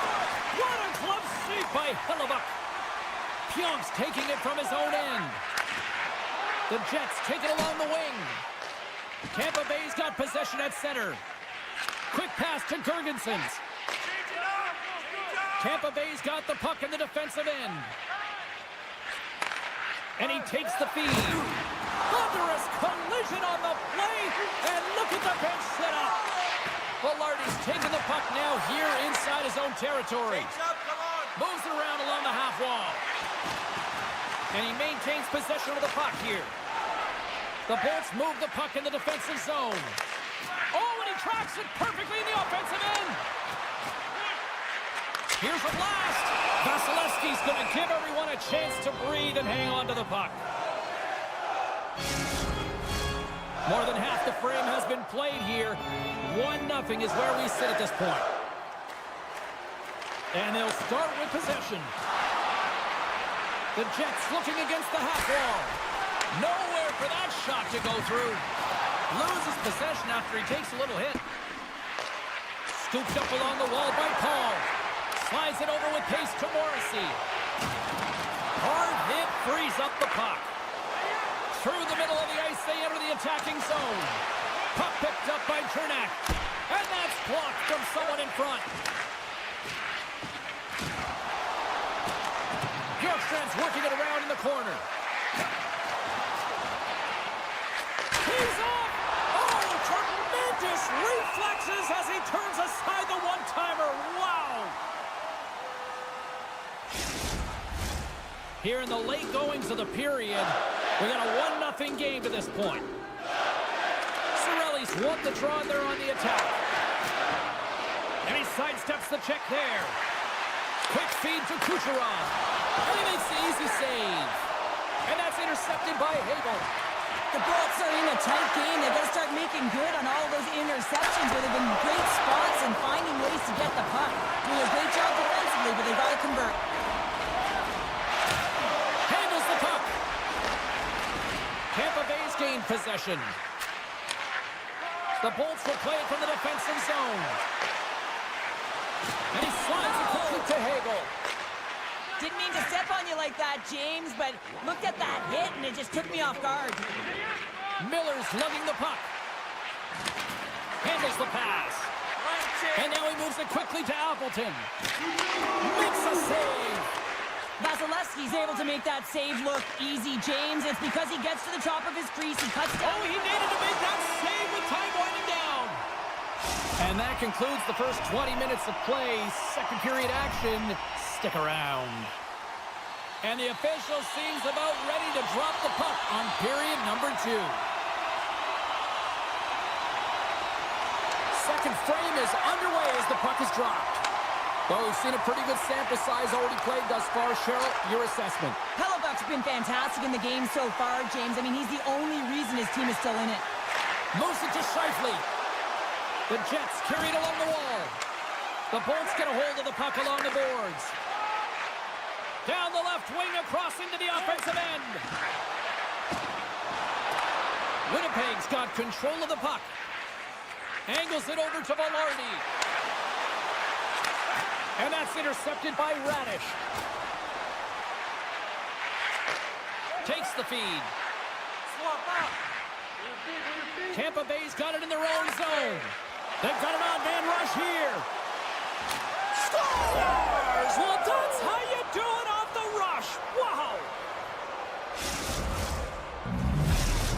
What a glove save by Hellebuck. Pionk's taking it from his own end. The Jets take it along the wing. Tampa Bay's got possession at center. Quick pass to Gergensons. Tampa Bay's got the puck in the defensive end. And he takes the feed. Thunderous collision on the play. And look at the bench set up. Velarde's taking the puck now here inside his own territory. Moves it around along the half wall. And he maintains possession of the puck here. The Bolts move the puck in the defensive zone. Oh, and he tracks it perfectly in the offensive end. Here's a blast. Vasilevsky's going to give everyone a chance to breathe and hang on to the puck. More than half the frame has been played here. 1-0 is where we sit at this point. And they'll start with possession. The Jets looking against the half wall. Nowhere for that shot to go through. Loses possession after he takes a little hit. Scooped up along the wall by Paul. Slides it over with pace to Morrissey. Hard hit frees up the puck. Through the middle of the ice, they enter the attacking zone. Puck picked up by Chernak. And that's blocked from someone in front. Bjorkstrand's working it around in the corner. He's up! Oh, tremendous reflexes as he turns aside the one-timer. Wow! Here in the late goings of the period, we got a 1-0 game to this point. Cirelli's won the draw and they're on the attack. And he sidesteps the check there. Quick feed to Kucherov. And he makes the easy save. And that's intercepted by Hagel. The Bolts are in a tight game. They got to start making good on all of those interceptions where they've been great spots and finding ways to get the puck. Doing a great job defensively, but they got to convert. Handles the puck. Tampa Bay's gained possession. The Bolts will play it from the defensive zone. And he slides it quickly to Hagel. Didn't mean to step on you like that, James, but looked at that hit and it just took me off guard. Miller's lugging the puck. Handles the pass. And now he moves it quickly to Appleton. Makes a save. Vasilevsky's able to make that save look easy, James. It's because he gets to the top of his crease. He cuts down. Oh, he needed to make that save with time winding down. And that concludes the first 20 minutes of play. Second period action. Stick around. And the official seems about ready to drop the puck on period number 2. Second frame is underway as the puck is dropped. Well, we've seen a pretty good sample size already played thus far. Cheryl, your assessment. Hellebuck's been fantastic in the game so far, James. I mean, he's the only reason his team is still in it. Moves it to Scheifele. The Jets carry it along the wall. The Bolts get a hold of the puck along the boards. Down the left wing, across into the offensive end. Winnipeg's got control of the puck. Angles it over to Velarde. And that's intercepted by Radish. Takes the feed. Tampa Bay's got it in their own zone. They've got an odd-man rush here. Scores! Well, that's how you do it off the rush. Wow!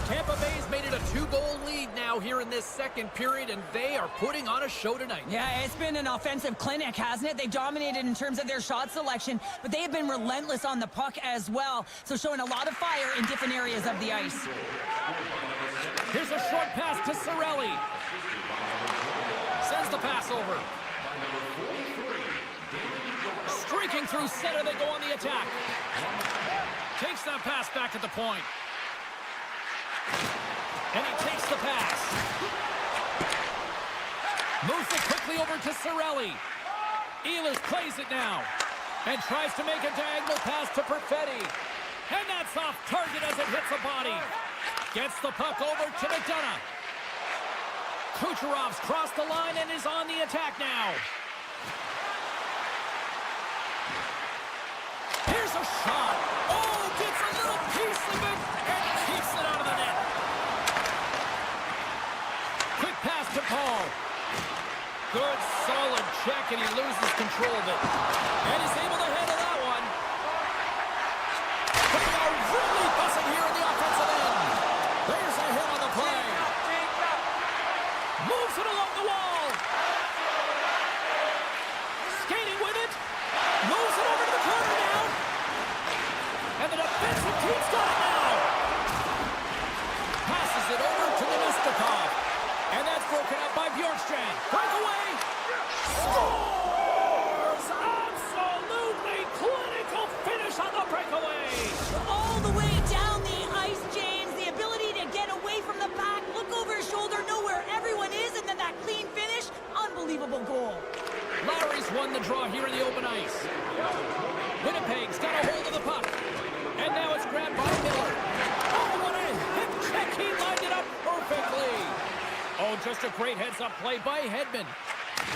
Tampa Bay's made it a 2-goal lead now here in this second period, and they are putting on a show tonight. Yeah, it's been an offensive clinic, hasn't it? They've dominated in terms of their shot selection, but they have been relentless on the puck as well, so showing a lot of fire in different areas of the ice. Here's a short pass to Cirelli. Sends the pass over. Streaking through center, they go on the attack. Takes that pass back at the point. And he takes the pass. Moves it quickly over to Cirelli. Ehlers plays it now. And tries to make a diagonal pass to Perfetti. And that's off target as it hits a body. Gets the puck over to McDonough. Kucherov's crossed the line and is on the attack now. Here's a shot. Oh, gets a little piece of it and keeps it out of the net. Quick pass to Paul. Good, solid check, and he loses control of it. And he's able to handle that one. They are really buzzing here in the offensive end. There's a hit on the play. Moves it along the wall. Skating with it. Moves it over to the corner now. And the defensive team's got it now. Passes it over to Nemestikov. And that's broken up by Bjorkstrand. Breakaway. Scores! Absolutely clinical finish on the breakaway. All the way down the ice, James. The ability to get away from the pack, look over his shoulder, know where everyone is, and then that clean finish. Unbelievable goal. Lowry's won the draw here in the open ice. Winnipeg's got a hold of the puck. And now it's grabbed by Miller. Oh, what a hip check. He lined it up perfectly. Oh, just a great heads-up play by Hedman.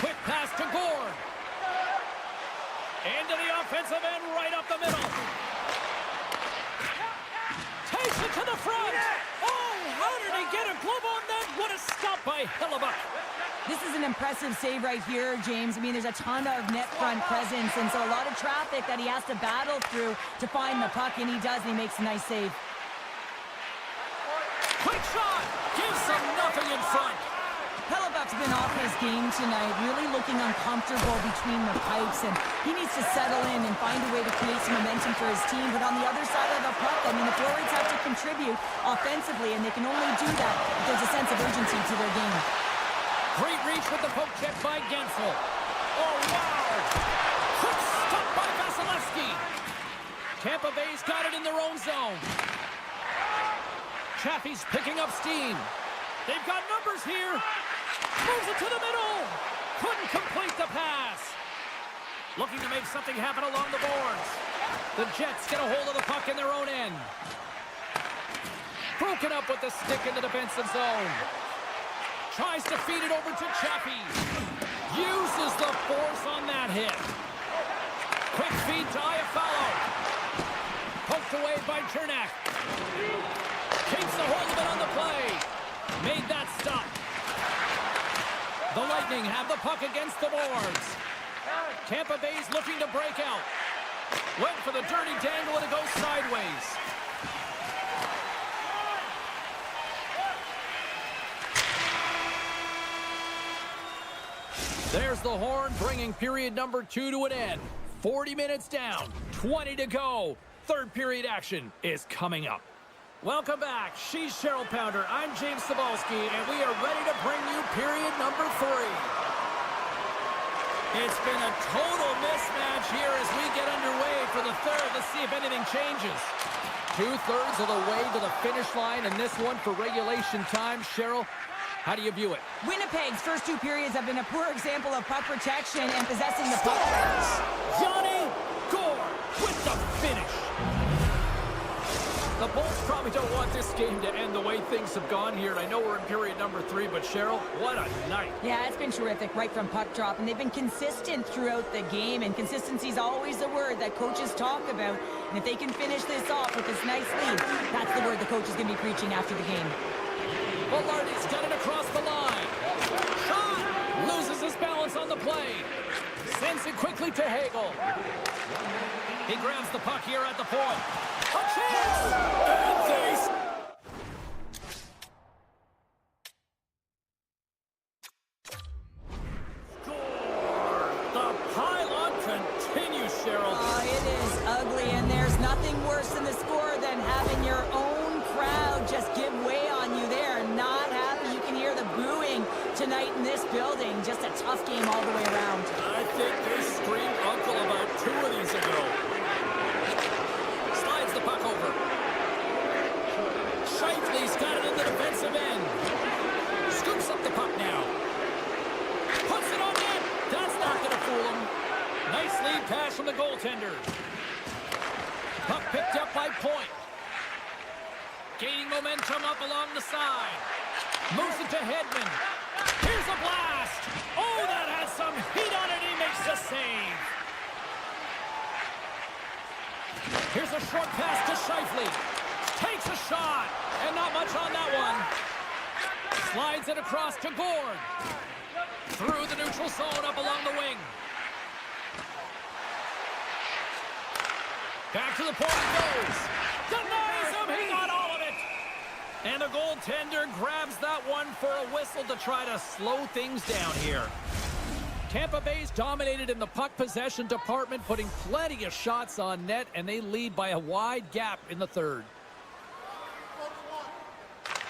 Quick pass to Gord. Into the offensive end, right up the middle. Takes it to the front. Oh, how did he get a glove on that? What a stop by Hellebuck. This is an impressive save right here, James. I mean, there's a ton of net front presence, and so a lot of traffic that he has to battle through to find the puck, and he does, and he makes a nice save. Quick shot. Gives him nothing in front. Hellebuck's been off his game tonight, really looking uncomfortable between the pipes, and he needs to settle in and find a way to create some momentum for his team. But on the other side of the puck, I mean, the forwards have to contribute offensively, and they can only do that if there's a sense of urgency to their game. Great reach with the poke check by Gensel. Oh, wow! Quick stop by Vasilevsky. Tampa Bay's got it in their own zone. Chaffee's picking up steam. They've got numbers here. Moves it to the middle. Couldn't complete the pass. Looking to make something happen along the boards. The Jets get a hold of the puck in their own end. Broken up with the stick in the defensive zone. Tries to feed it over to Chaffee. Uses the force on that hit. Quick feed to Iafallo. Poked away by Chernak. Keeps the hold of it on the play. Made that stop. The Lightning have the puck against the boards. Tampa Bay's looking to break out. Went for the dirty dangle and it goes sideways. There's the horn, bringing period number 2 to an end. 40 minutes down, 20 to go. Third period action is coming up. Welcome back. She's Cheryl Pounder. I'm James Cebulski, and we are ready to bring you period number 3. It's been a total mismatch here as we get underway for the third. Let's see if anything changes. 2/3 of the way to the finish line, and this one for regulation time. Cheryl, how do you view it? Winnipeg's first 2 periods have been a poor example of puck protection and possessing the puck. Johnny Gore with the finish. The Bolts probably don't want this game to end the way things have gone here. And I know we're in period number 3, but Cheryl, what a night. Yeah, it's been terrific right from puck drop, and they've been consistent throughout the game, and consistency is always a word that coaches talk about. And if they can finish this off with this nice lead, that's the word the coach is going to be preaching after the game. Velarde's got it across the line. Shot! Loses his balance on the play. Sends it quickly to Hagel. He grabs the puck here at the point. A chance! And they score! The pylon continues, Cheryl. Oh, it is ugly, and there's nothing worse in the score than having your own crowd just give way on you. They are not happy. You can hear the booing tonight in this building. Just a tough game all the way around. I think they screamed uncle about 2 of these ago. Slides the puck over. Shifley's got it in the defensive end. Scoops up the puck now. Puts it on net. That's not going to fool him. Nice lead pass from the goaltender. Puck picked up by Point. Gaining momentum up along the side. Moves it to Hedman. Here's a blast. Oh, that has some heat on it. He makes the save. Here's a short pass to Shifley. Takes a shot. And not much on that one. Slides it across to Gord. Through the neutral zone up along the wing. Back to the point he goes. Denies him. He got all of it. And the goaltender grabs that one for a whistle to try to slow things down here. Tampa Bay's dominated in the puck possession department, putting plenty of shots on net, and they lead by a wide gap in the third.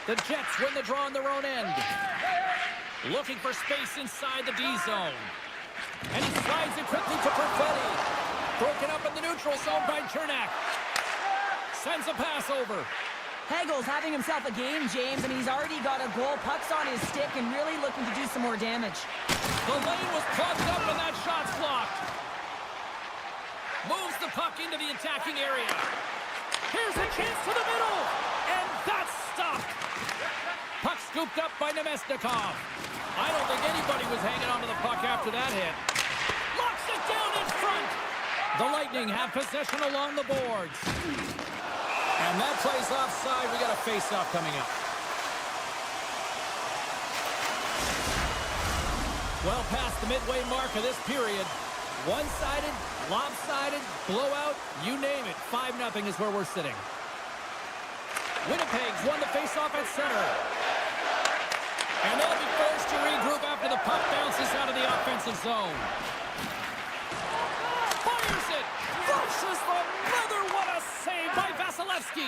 The Jets win the draw on their own end. Looking for space inside the D zone. And he slides it quickly to Perfetti. Broken up in the neutral zone by Chernak. Sends a pass over. Hegel's having himself a game, James, and he's already got a goal. Puck's on his stick and really looking to do some more damage. The lane was plugged up and that shot's blocked. Moves the puck into the attacking area. Here's a chance to the middle. And that's stopped. Puck scooped up by Nemesnikov. I don't think anybody was hanging onto the puck after that hit. Locks it down in front. The Lightning have possession along the boards. And that play's offside. We got a face-off coming up. Well past the midway mark of this period. One-sided, lopsided, blowout, you name it. 5-0 is where we're sitting. Winnipeg's won the face-off at center. And they'll be forced to regroup after the puck bounces out of the offensive zone. Fires it! Crushes the leather! What a save by Vasilevsky!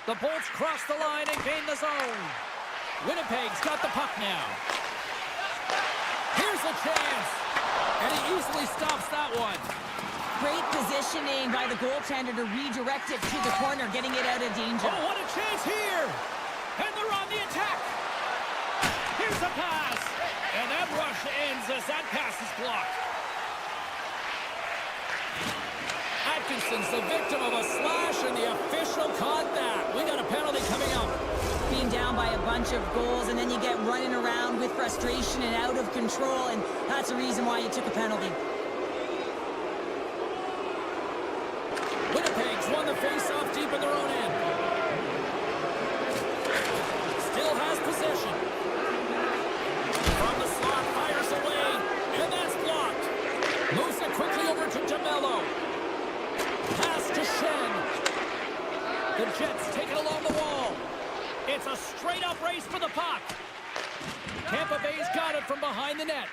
The Bolts cross the line and gain the zone. Winnipeg's got the puck now. Here's a chance! And he easily stops that one. Great positioning by the goaltender to redirect it to the corner, getting it out of danger. Oh, what a chance here! And they're on the attack! Here's a pass! And that rush ends as that pass is blocked. Atkinson's the victim of a slash, and the official caught that. We got a penalty coming up. Being down by a bunch of goals, and then you get running around with frustration and out of control, and that's the reason why you took a penalty. Winnipeg's won the face-off deep in their own end. Still has possession. From the slot, fires away, and that's blocked. Moves it quickly over to DeMello. Pass to Shin. The Jets take it along the wall. It's a straight-up race for the puck. Tampa Bay's got it from behind the net.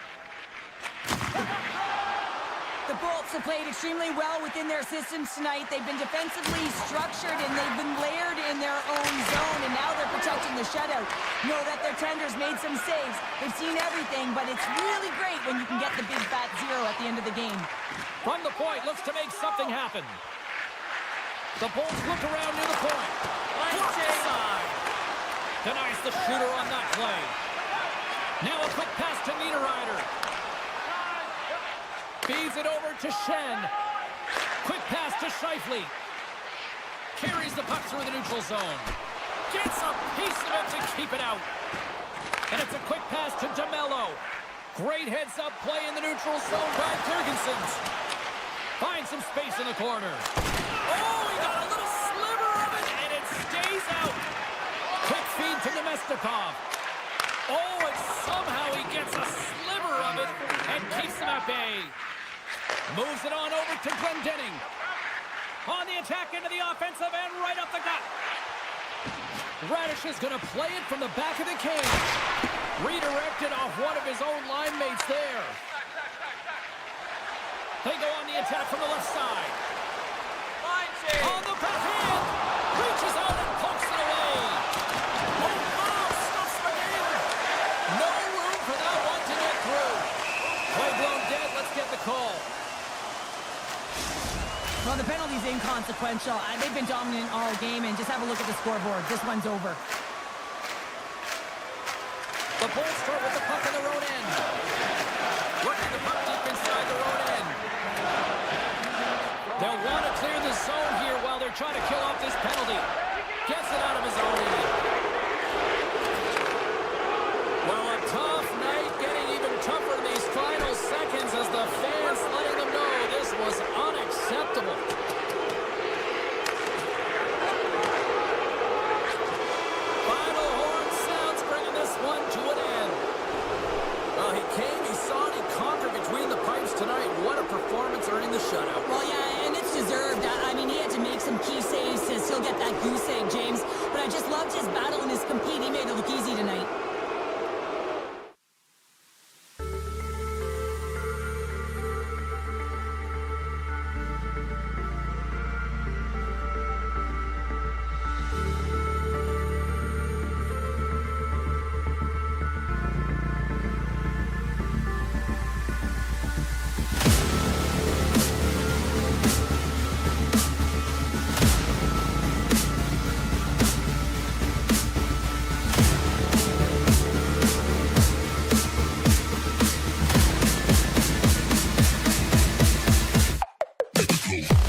The Bolts have played extremely well within their systems tonight. They've been defensively structured, and they've been layered in their own zone, and now they're protecting the shutout. Know that their tenders made some saves. They've seen everything, but it's really great when you can get the big fat zero at the end of the game. From the point, looks to make something happen. The Bolts look around near the point. Side. Denies the shooter on that play. Now a quick pass to Niederreiter. Feeds it over to Shin. Quick pass to Shifley. Carries the puck through the neutral zone. Gets a piece of it to keep it out. And it's a quick pass to DeMello. Great heads-up play in the neutral zone by Jurgensen. Finds some space in the corner. Oh, he got a little sliver of it, and it stays out. Quick feed to Nemestikov. Oh, and somehow he gets a sliver of it and keeps him at bay. Moves it on over to Glendening. On the attack into the offensive end, right up the gut. Radish is going to play it from the back of the cage. Redirected off one of his own line mates there. They go on the attack from the left side. On the backhand. Reaches out and pokes it away. Oh, stops the game. No room for that one to get through. Play blown dead. Let's get the call. Well, the penalty's inconsequential. They've been dominant all game, and just have a look at the scoreboard. This one's over. The Bulls start with the puck in their own end. Working the puck deep inside their own end. They'll want to clear the zone here while they're trying to kill off this penalty. Gets it out of his own end. Well, a tough night, getting even tougher in these final seconds as the fans letting them know this was unacceptable. Final horn sounds, bringing this one to an end. Well, he came, he saw it, he conquered between the pipes tonight. What a performance, earning the shutout. Well, yeah, and it's deserved. I mean, he had to make some key saves to still get that goose egg, James. But I just loved his battle and his compete. He made it look easy tonight. Cool.